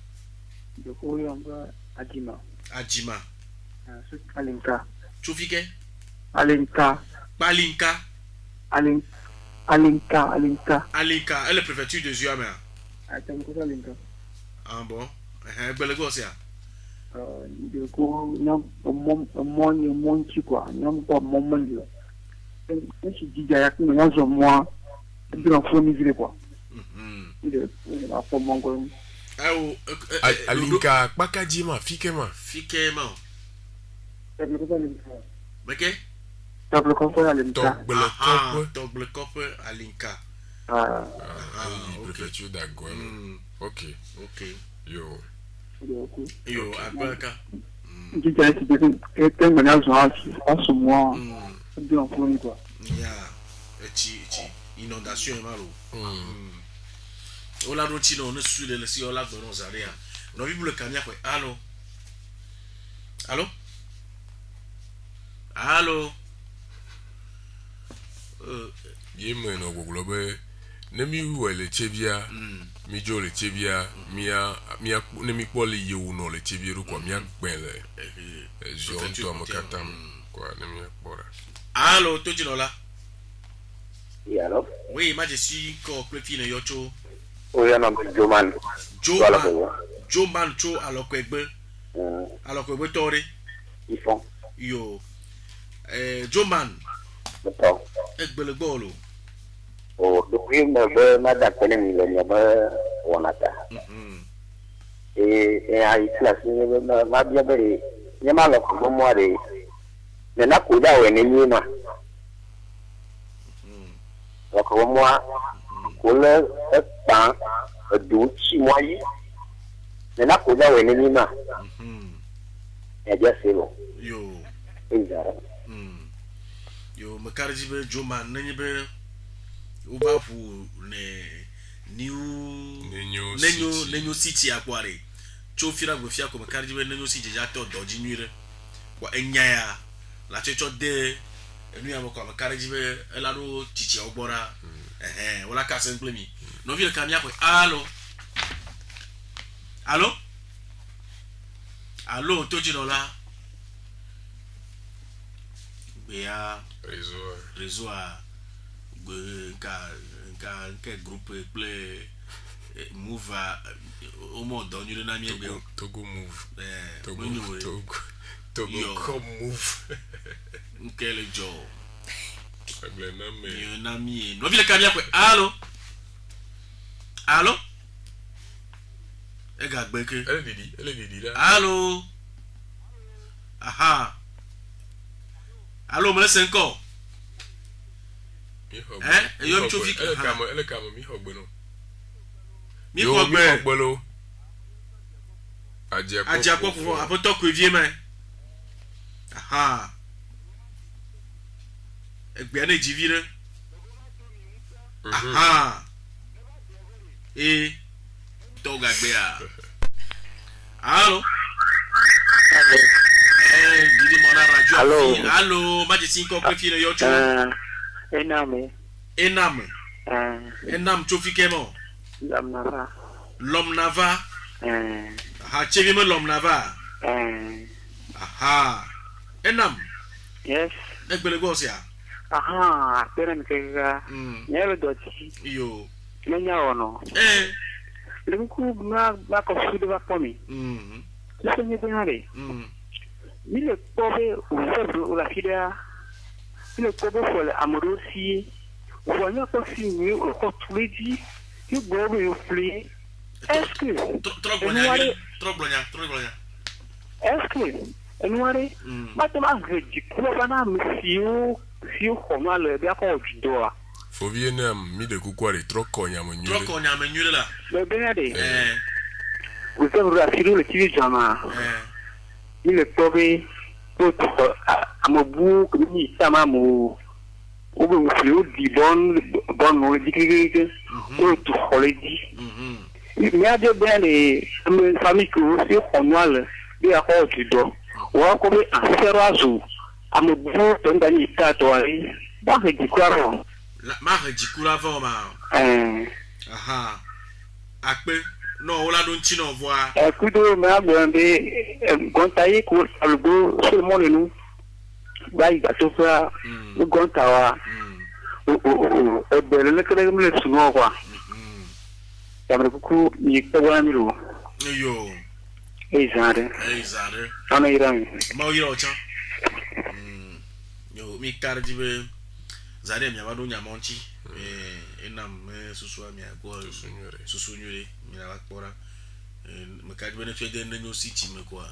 Je cours un peu Adjima. Adjima. C'est Alinka. Choufike? Alinka. Balinka. Alinka. Alinka. Elle est préfecture de Zuamé. Attends, quoi Alinka? Ah bon? Belle gosse, ya. Je cours, non, mon chi quoi. Non, pas mon monde. Je suis dit, il y a que moi, je vais faire mes quoi. Alinka Bakajima Fikema Beke Double copper Alinka Double copper Alinka préfecture d'Agoué. Ok Yo Abaka Je dirais que c'est un ménage en ce mois bien fourni quoi. Inondation est malo. Ola routine on est sur le si ola dono zaria. No vibu le kamia kwe. Allô. Yeme no goglobe nemi wele chevia mi jo le chevia mia nemi poli yu no le chevia ru kwa mia gbele zion to amokatam kwa nemi bora. Allô, to jinola. Oui, alors? Oui, moi je suis encore plus fine, Yocho. Oui, on a Joman. Joman, Cho, alors que Tori. Ils font. Yo. Joman. D'accord. Ekbele Bolo. Oh, depuis ma date, on a ta. Et à Isla, ma bien belle. Il y a mal au moi de. Mais n'a pas d'ennemis. Donc moi, on a un temps de 6 mois. Mais n'a pas d'ennemis. Et bien c'est bon. Yo. Exact. Yo, me cardibe Joman, n'enye uba pour Nenyo City akware. Chofira gofia ko me cardibe Nenyo City jato doji nuire. Kwa enyaya la checho de enu ya moko me cardibe elaro chichi ogbora. Wala ka simple mi. No vi le kamia ko Allô, toji no la. Bea réseau a ka groupe play move au monde on y na mi egbe Togo move Togo come move quel job agble na mi no vile kabia ko allo e ga gbe ke ele didi la allo aha allo me laisse encore yo mi chofi ele kamo mi hogbe no mi hogbe lo aja ko fo apoto ko vie me aha egbe na jivire aha to gagbe allo didi mona radio allo majesty ko ko fi yo cho enam chofi kemo lomnava ha chevi me lomnava aha enam yes egbele go sia aha peren kega nyelo doti yo nenya ono lenku ma ko fude ba pomi so ni benare mille pobe ou la fidea mille pobe for le amorosi voyons pas fini au contre-dit que bobe yo fli est-ce que trop blogna est-ce que noire maintenant je dis quoi bana monsieur comment le bien qu'on doit Faut bien mi de kukwari trop konya mo nyule. Trop konya mo nyule là. Le benade. Vous avez rassuré le TV Jama. Il est tombé pour à mon bout, comme il s'ama mo. Ou bien vous di bon on le dit que ou tout on le dit. Mais à de bien les familles que vous c'est on noir il y a quoi tu dois. Ou encore un serrazo à mon bout dans un état toi. Bah dit quoi non. La marre dit quoi avant ma. Aha. Akpe non on la donne chino voir. Écoute mais ben gontaye ko algo seulement nous. Bayi gato fa gontawa. Le kele me le suno quoi. Yamre beaucoup ni ko wamiro. Yo. Ezade. Ana irami. Ma ira ocha. Yo mi kardi be zade mi abado nyamonchi enam susua mi agwa susunyure mi la kpora me kardi be ne fe de nenyo city me kwa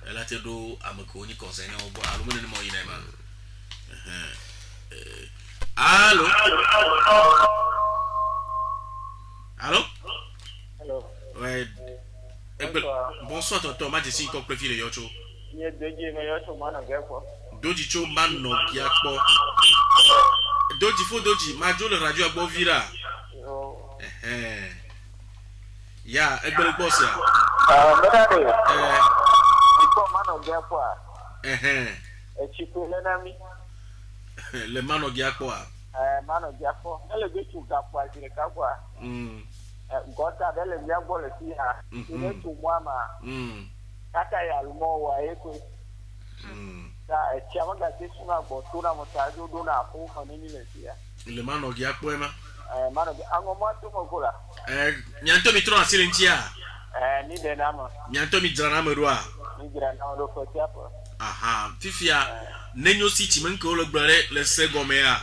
ela te do amako ni concern obo alumene ni mo yina ma Allô? Allô? Allô? Ouais. Bonsoir tonton, ma jesi ko prefi le yocho. Ye doji me yocho mana gekwa. Doji cho man no kiakpo. Doji fo doji, ma jo le radio agbo vira. Ya, egbere boss ya. Madame. Iko mana gekwa. Echiku le nami. Le mano giakwa. Mano giakwa. Ele bitu gakwa zile kakwa. Gota dele miambo le siya. Ile tu mwama. Kaka ya lumo wa eko. Ta chama ga tisuna botuna motajo dona afu manini le siya. Le mano giakwa ema. Mano ango matu mokula. Nyanto mitro na silentia. Ni de nama. Nyanto mi drana merua. Ni drana do ko tiapo. Aha, tifia nenyo city menke o le gbere le segomea.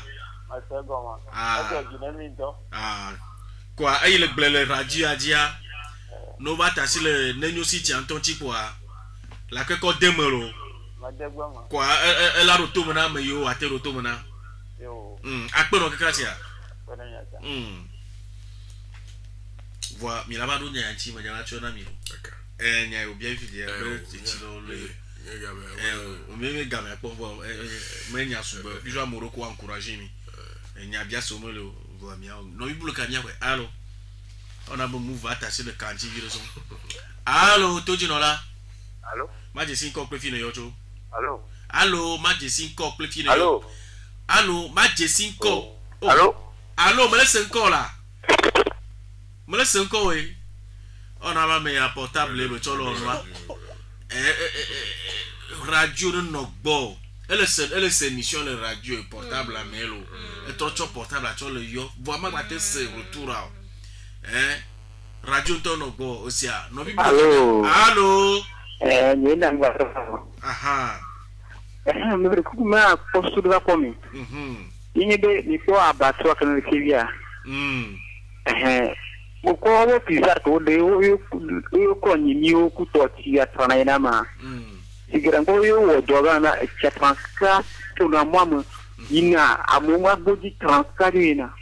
Segoma. Quoi, ayi le gbere le radio adia. No va ta si le nenyo city antonchi kwa. La ke ko demero. Quoi, elle a roto mena me yo ate roto mena. Yo. Akpe no kekasia. Voilà, mi la ba do nya nchi ma jana chona mi. Nya o bien fidèle, ti lo le. Meme gamin pour voir menya sube toujours Morocco encourager mi nya bia so mo le voir mi no ibulo ka nya kwe allo on a bon move attacher le kanti vireso allo toji no la allo ma je sin ko pe fine yo cho allo allo ma je sin ko pe fine allo allo ma je sin ko allo allo me laisse encore là me laisse encore oui on a ma meilleur portable le cholo noir radio no gbo elle est émission le radio portable à melo et trop portable à le yo vraiment ba te se retour radio to no gbo osia no bi allo ni na ngwa aha me ku ma postu da komi ni be ni ko abatwa kan le kivia mo ko wo pizza to de yo ko ni mi o ku to ti atana ina ma Sigirango yo wo doga na chatranska to na mama ina amuma boji transka ina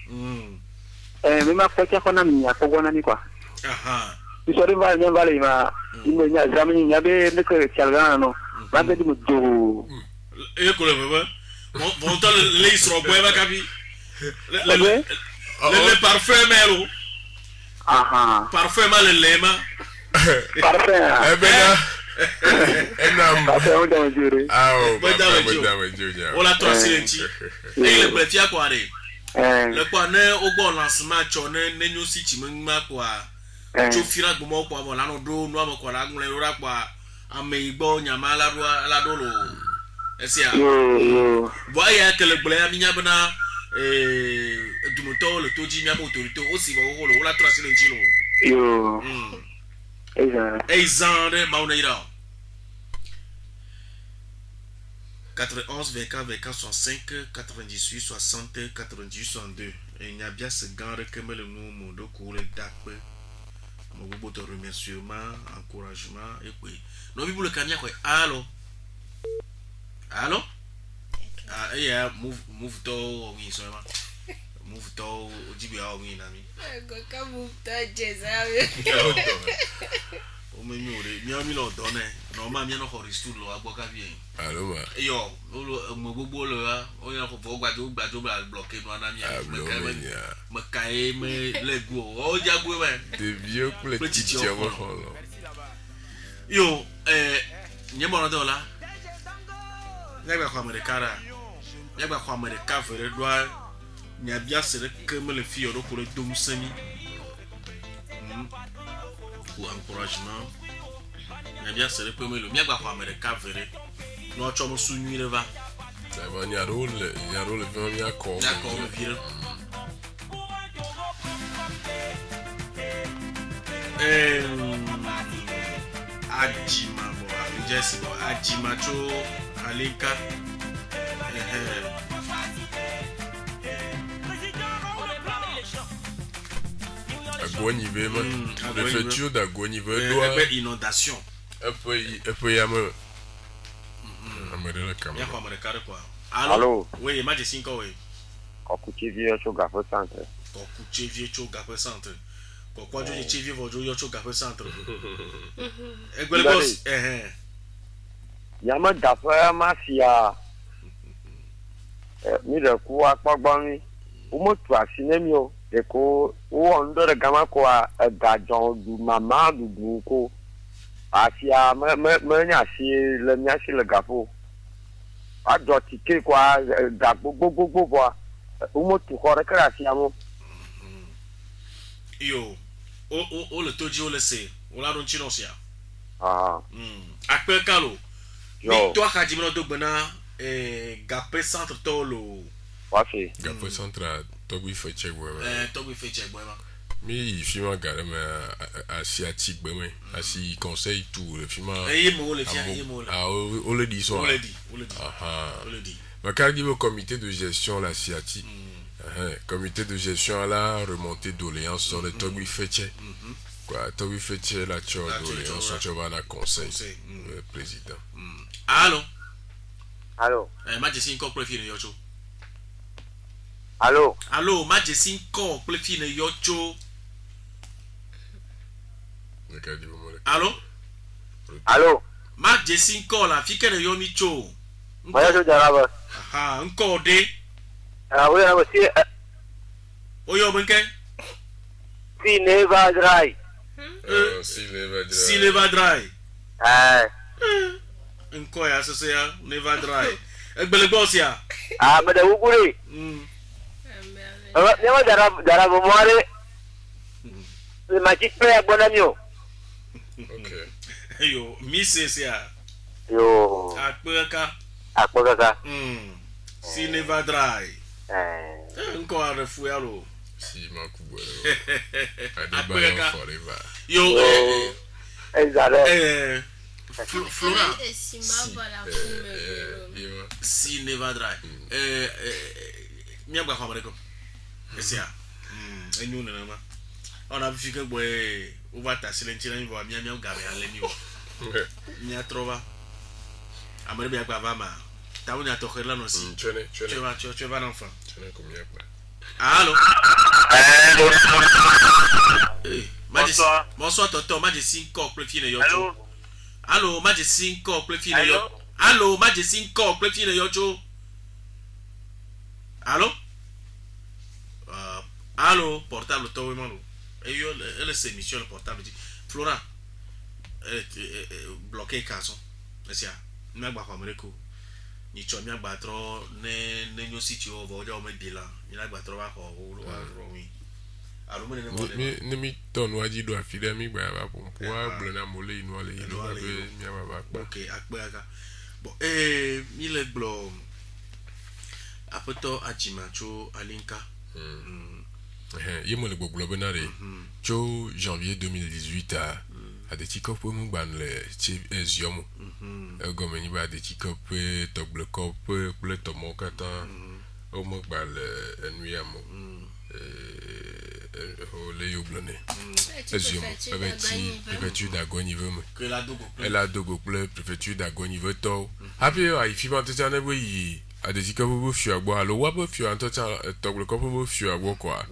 mema kwacha kona minya ko gona ni kwa aha isori va nya vale ma nya zamani nya be ne ko chalgana no ba be mu do ko le baba bon to le isro boy ba kabi le parfum melo aha parfum mal le lema parfum Enam. On la toi silenti. Et le préfia quoi re. Le quoi ne au bon lancement chone ne nyo si chimma quoi. Tu fira gbo quoi bon la no do no am quoi la ngule ora quoi ameibo nyama la dolo. Esia. Voyez que le blé minya bana du moto le toji miya autorité aussi va holo la toi silenti no. Yo. Ezan Maounaïra 91 24 24 65 98 60 98 62 et il y a bien ce gars que me le nom de couler d'acque mon beau de remerciement encouragement et puis non vous le camion quoi allô allô ah yeah move to on y seulement move to jibi a omi na mi go ka move to jezawe o me mi ore mi ami lo do ne no ma mi no horistu lo agbo ka bi Allô, ma. yo mo gbogbo lo ya o yan ko fo gbajo bla bloquer no na mi me kai me lego o jagbo me Des vieux petits diamants. yo nye mo no do la nyagba kwa amerikara nyagba kwa amerika vere doa nya bia sere keme le fi oro ko le dom semi ou encouragement nya bia sere keme le nyagba kwa amerika vere no chomo sunyu le va ça va nya rôle vraiment bien comme d'accord vire Ajima bo Jesse bo Ajima cho Alinka Agonive préfecture d'Agonive doit inondation un peu yame ya kwa Amerika quoi Allô oui ma de 5 oui Okuchivie cho Gafo Centre Okuchivie cho Gafo Centre kwa jo chivie vojo yo cho Gafo Centre egbele boss Yama Gafo mafia mi de ku akpogbo mi o mo tu asine mi o de ko o ndo de gama ko gajon du mama du ko afia me nya si le nya si le Gafo a do tike kwa da gbogbo bo o mo tu ko re kra afia mo yo o le toji o le se o la don chino sia akpe kalo yo toi Khadimino dogbena Gapé Centre tolo wafi Gapé Centre Togui Feche Boema Togui Feche Boema mais il film regarde mais asiatique ben mais asi conseil tout le film yemo le film yemo ah on le dit on le dit mais quand il y a au comité de gestion l'asiatique comité de gestion à la remontée doléances sur le Togui Feche quoi Togui Feche la cho doléances sur le conseil président allô allô majesty ko préféré yocho allô majesty ko préféré yocho allô majesty ko la fikere yo mi cho Maya jo jaraba nko de we have see oyo benke si never dry si never dry nko ya so ya never dry egbele boss ya mede wugure never jaraba moare le magic player bonamio okay yo misses ya yo akpeka si never dry nko arefu ya lo si makubwelo adibaya forever yo exactly Flora si never dry mi agba kwa mareko esia enyu na ma ona bifika boy ovata silenti na mi mi gabe ale ni o mi atrova amere bi agba va ma tawo ni atoke la no si tu vas l'enfant allô bonsoir tonton majesty ko préféré yo allô majesty ko préféré yo allô majesty ko préféré yo cho allô allô portable to mano e yo elle c'est mission le portable dit Flora bloqué caso esia na gba kwa mereko ni cho mi agba tro ne nyo sitio o jo me bila ni na gba tro ba ko wa ro wi alo me ne mi ton waji do afide mi gba ba po blona mole inu ale ilo ba be mi ba pa okay akpe aka bon mi le glo apoto ajimacho alinka yemo le gbogbo benare cho janvier 2018 a des petits copes mu ban le eziomo gomen ni ba des petits copes togle cope pour le tomo kata o mo ba le nuiamo le yoblone eziomo préfecture d'Agonive elle a dogo pour préfecture d'Agonive to happy I fi ma tete na boyi adesika bo fio agbo alo wa bo fio antocha toglo ko bo fio agbo kwa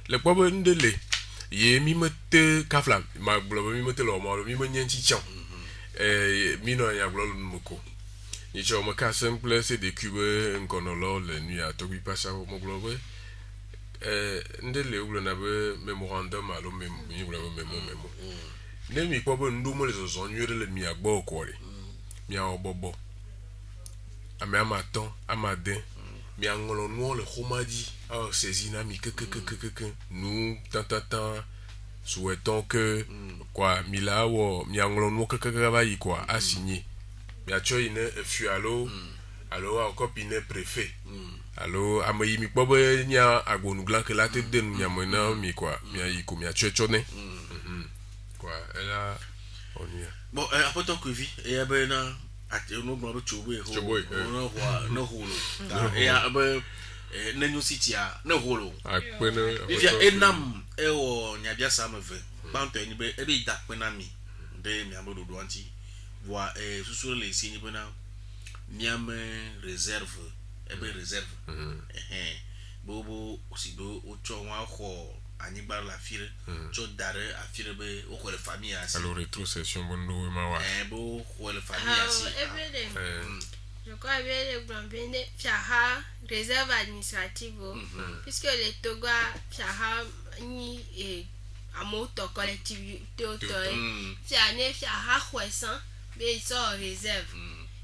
le kwa bo ndele ye mi mete kafla ma glo mi mete lo mo mi nyenchi chon mi no ya glo moko ni cho mo ka simple c'est des cubes nkonolo le nuit a tobi pasa mo glo bo ndele ulo na be memorandum alo memo ne mi kwa bo ndu mo le zo nyure le mi agbo ko re mi a obobo ame amaton amadin mi angolo no le khomadi ah saisina mi que nous tant souhaitons que quoi milawo mi angolo no que va y quoi a signé mi a cho ine fualo alors a copine préfet alors amayi mi pobo nya agonu glan que la tête de nya mona mi quoi mi a y ko mi a cho ne quoi elle a on y a bon après ton que vie et ben ati no gbo chobo no ho no holo e abe na new city a na holo akpene bia enam e wo nyabia samave banto ni be e be da pena mi be mi amodo do anti wa susu le si ni bena miam réserve e be réserve bobo osido o cho wa ho anigba la fire cho dare a fire be o ko le famille asi alors rétrocession bondo ma wa bo ko le famille asi je crois bien le brambene fiaha réserve administrative puisque les Togo fiaha ni amoto collectivité autorité fiané fiaha khoisan be ils sont réserve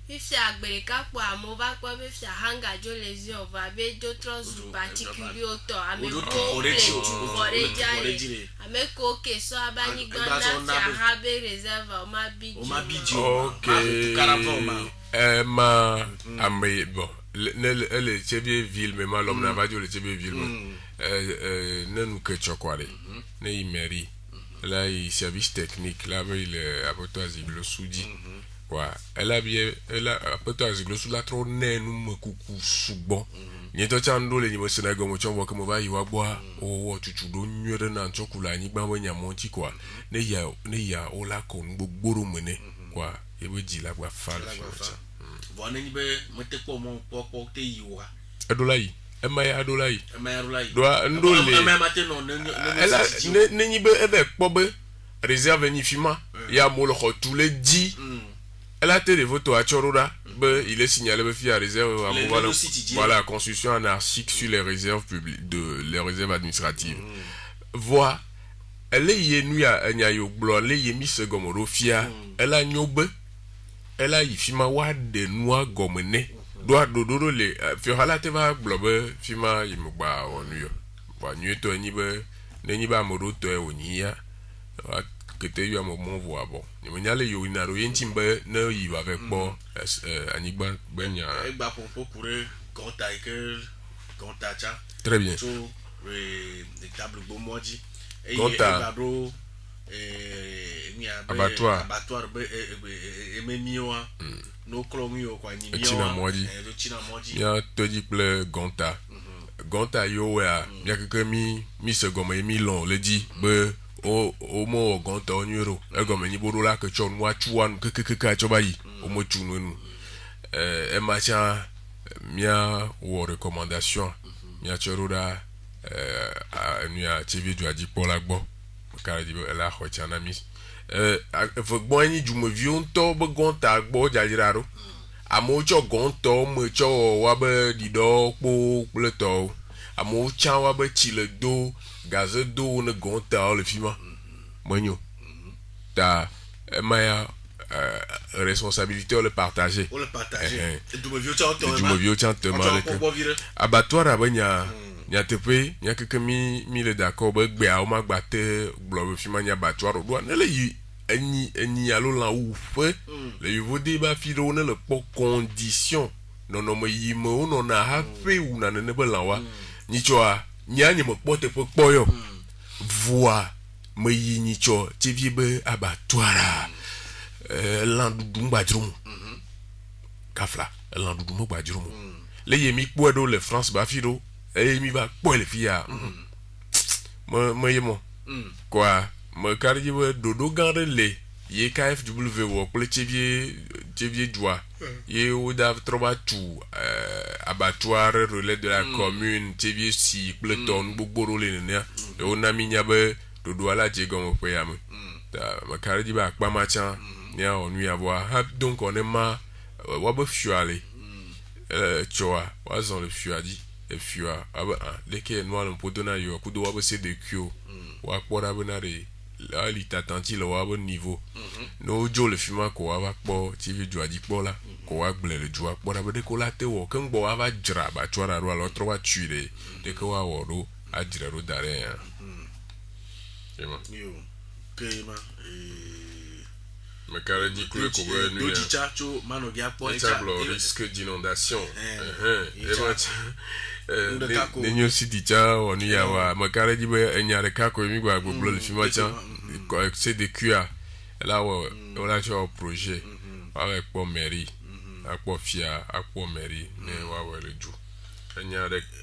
if ya agbereka po amova po be fia hanga jo lesion va be d'autres particuliers auto ameko orejare ameko ke so abani gona fia habe réserve o ma bidjo OK ma ame bon le chebie ville mais malom na va jo le chebie ville ne nous que chokware ne imeri là il service technique là il apotoise le soudi quoi elle a apotoise le sous la trop ne nous me kuku sugbon ni to chando le ni mo senago mo chonwo ke mo ba yiwa gbo o tutu do nyere na chokula ni gba mo nyamo ti quoi ne ya o la ko gbogboro mene quoi e be ji la gba fa bon ni be mo te ko mo popo te yiwa adolai adolai do ndole elle ne ni be ebe pobe réserve ni fima ya mo le tous les 10 elle a été voté à Chorora, il est signalé à réserve voilà construction anarchique sur les réserves publiques les réserves administratives. Voix elle est yenu à nyayo blo elle est mis gomoro fia elle a nyobe elle a ifima wa de noa gomene doa dodo le fiora te va globe fima imugba onu yo wa nyeto ni ba modo to e onia que tu as eu un moment voir bon ni mo nyale yo ina ro yentim be na yi va avec bon anigba benya e gba pour contact très bien so les tables bomoji e ro abattoir ememioa no klonyo kwa ni china moji ya to di ple gonta yo ya yakemi mi se gomo mi lon le di be o mo gonta onyero egome ni bodo la ke chon wa chuan ke choba yi o mo chunu e macha mia wo recommandation mia cheruda a TV du adi pour la gbo ka di la ho chana mi fo gbo ni ju mo vion to bo gonta gbo jajiraro amo cho gonto mo cho wa be di do po pleto amo cha wa be ti le do gaze do ne gonta le fima monyo ta maya responsabilité le partager du mo vieux chante abattoir abanya nya tepe nya kekemi mi le d'accord be gbe a o ma gbate glo fima nya abattoir do na le yi eni alo la ou fe le yivo de ba firo ne le po condition non mo yi mo no na ha fe u na ne be lawa ni choa nya ni mo pote po yo voix me yi ni cho TV be abattoir landu mbadrum kafla landu mo gbadrum le yemi poedo le France ba firo e mi ba po le fia mo yemo quoi me carrière dodo gare le ye KFW wo pour le TV tevie dua ye o da troba tu abattoir relais de la commune tevie si pleton gbogbo le ne e o na mi nya be dodo ala je gon pe ya me ta makari di ba pa ma chan ni a onu ya boa donc on est ma wa be fuale choa wa zon le fuadi e fua aba leke no an podona yo ku do wa be se de kyo wa kpora be na re la li tatanti lo wa be niveau no jo le fuma ko wa kpo tv jo adi kpo la ko wa gble le jo kpora be de ko la te wo kan gbo wa ba jra ba chora ro lo tro wa tuire de ko wa wo ro a jra ro dare ya yo kema me kare di kule ko be nu ya do chacho mano gi apo risque d'inondation nenyo siti cha onu ya wa makare jibe enyare ka ko mi gba gbogbo le fi ma cha ko c'est de QA là on a un projet avec pour mairie akpo fia akpo mairie ne wa le ju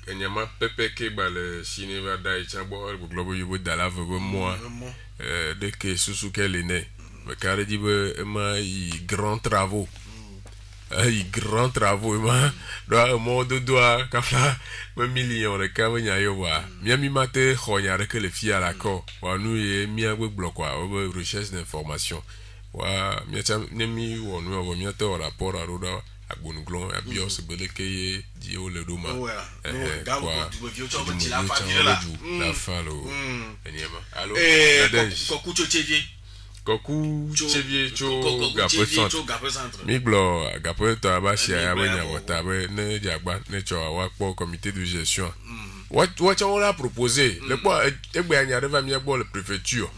enyama pepe ke ba le sineva dai cha bo gbogbo yubo dala vogo moi de que susu ke le ne makare jibe ma grand travaux grand travaux ma doa mo do doa kafla me million le ka nya yo wa mi mate khonya re que le fia la ko wa nu ye mi agbe bloc wa o recherche d'information wa mi ta ne mi wo nu wo mi to rapport a roda agbonu glon a bios bele ke di o le do ma la fa lo enyema allo ko kucho cheje Koku chevie cho gapo centre miglo gapo to abashi ya wenya wota be ne jagba ne cho wa po comité de gestion what on l'a proposé le po egbe anya reva mi egbo le préfecture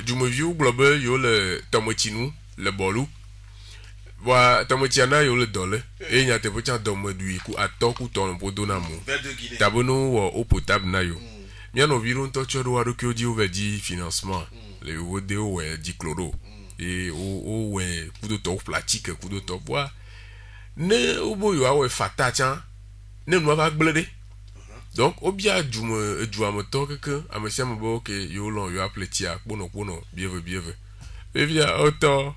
du moviu globe yo le tomotinu le bolu wa tomotiana yo le dole e nya te pocha domodui ku atoku ton podona mo tabono wo eau potable na yo mi no viron to choro wa rokio di ovedi financement le odeo ouais dichloro et o ouais coup de top plastique coup de top bois ne obo yo awe fata chan ne no va gblede donc obia djuma to keke amesia mbo ke yo lon yo apletia pono bieve e via auto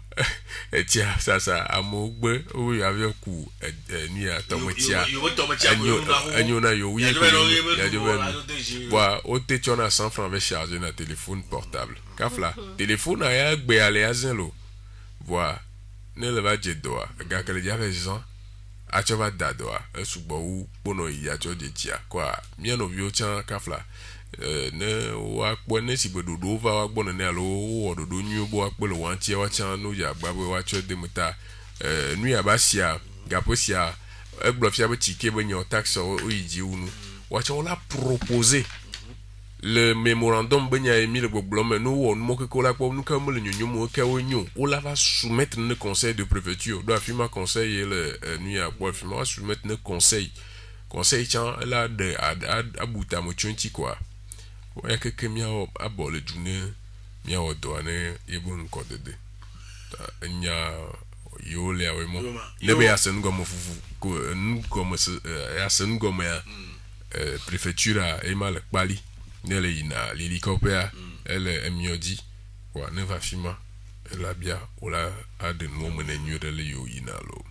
etia ça amogbe o yo avio ku ni atomotia enyo na yo wi ya de wa o te chona 100 francs avec charger na téléphone portable kafla téléphone aya gbe ale azin lo wa ne le va je doa ga kele ja raison a chova dadoa esugbo u pono ya cho de tia kwa mi no bio chan kafla ne wa po ne si gbedodo va wa gbon ne alo wo dodo nyu bo wa pe lo wan tie wa chan no ya gba bo wa cho de muta nu ya ba sia gapo sia egbo fia be tike be nyo tax o yiji unu wa chan la proposer le mémorandum benya Emile Gbogblo no wo mo ke ko la po nu ka mo le nyunyu mo ke wo nyu o la va soumettre le conseil de préfecture do afirma conseil le nu ya po afirma soumettre le conseil chan la de abuta mo chunti kwa wa ke mia abole june mia odo ane ebun kodede nya yo le awe mo le be asen go mo fufu ko ngo mo asen go mo préfecture e mal kpali nele ina l'hélicoptère elle emiodi kwa ne va fima la bia ola ade no mo na nyu de le yo ina lo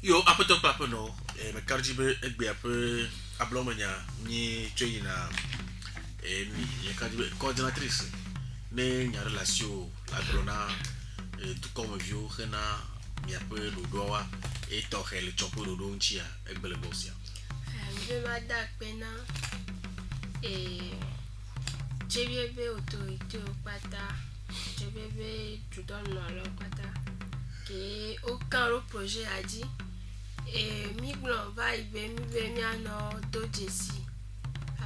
yo apoto papa no me karjibe egbe ape ablomanya ni choyina ni ya karjibe coordinatrice ne nya relation la glona tout comme vieux rena mi ape lo doa e to hele chopo do nchia egbe le bosia je mada pena JBB autorité au pata JBB tout donne leur pata que aucun autre projet a dit et miglon va y venir no dojesi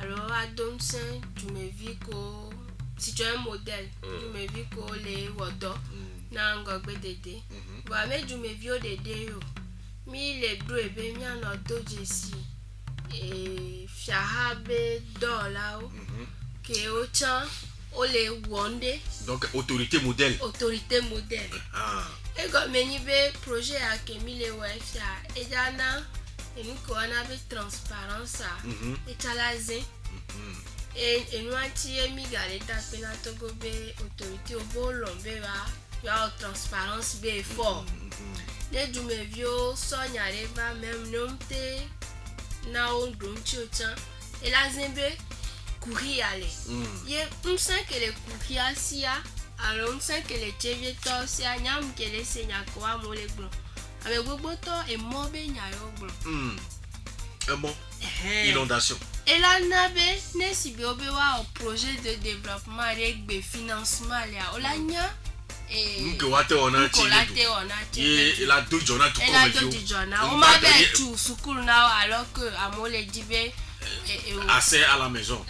alors à Domsen tu me vis ko si tu es un modèle tu me vis ko les wodo na ngogbe dede va me tu me vis au dede yo mi le bro e be mi no dojesi et fiahabe dola o que autant o le wonde donc autorité modèle et comme ni be projet a que mi le wefia et jana et nous ko na be transparence et chalaze et nous anti mi gale ta pena to go be autorité o bo lombe wa ya transparence be fort les dumevio sonya reba même nomte na ondum chucha et la zembe courir aller ye on sent que les courir asia alors on sent que les tevieto si anyam que les senya kwa mole glo avec gogoto et mobe nyayo glo un bon inondation et là nabe ne si biobe wa un projet de développement avec des financements là olanya et que wate on a et la do jona to on m'a fait tout sukuru na alors que amole dibe assez à la maison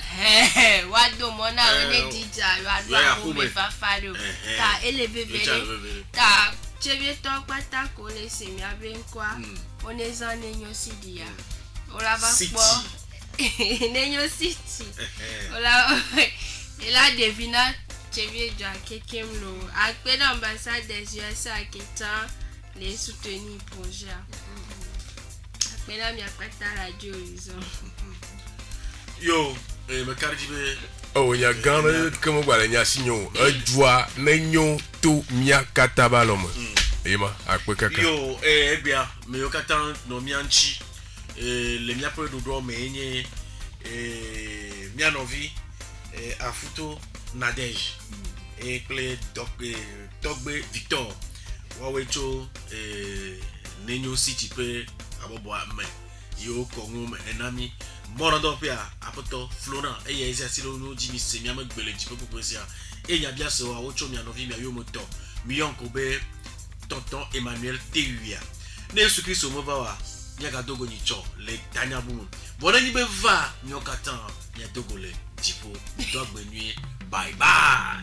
wado mona one dija wado me fafaro ta elebebe ta chebie to pata ko le semi abenkwa oneza nenyo sidia ola va po nenyo city ola ela devina chebie jo akekem lo akpe l'ambassade des USA aketa les soutenir projet akpe la mi akpata radio horizon yo me kardibe oh ya gana comme gwala nya sinyo adwa nenyo to mia katabalom ema akpe kaka yo bien me yo katan no mianchi le mia peu do me enye mia novi afuto nadej et ple togbe Victor wawecho nenyo city pe abobo ame yo kongum enami Morondo pia apoto Florent et ya exercilo no jimi semia me gbele jipo poposia et ya bia so awocho mia novi mia yo moto mi yonko be tonton Emmanuel Teruya ne su Kristo mo ba wa nya ga dogo ni cho le tanya bu bona ni be va nyokatan nya dogo le jipo dogbe nuit bye bye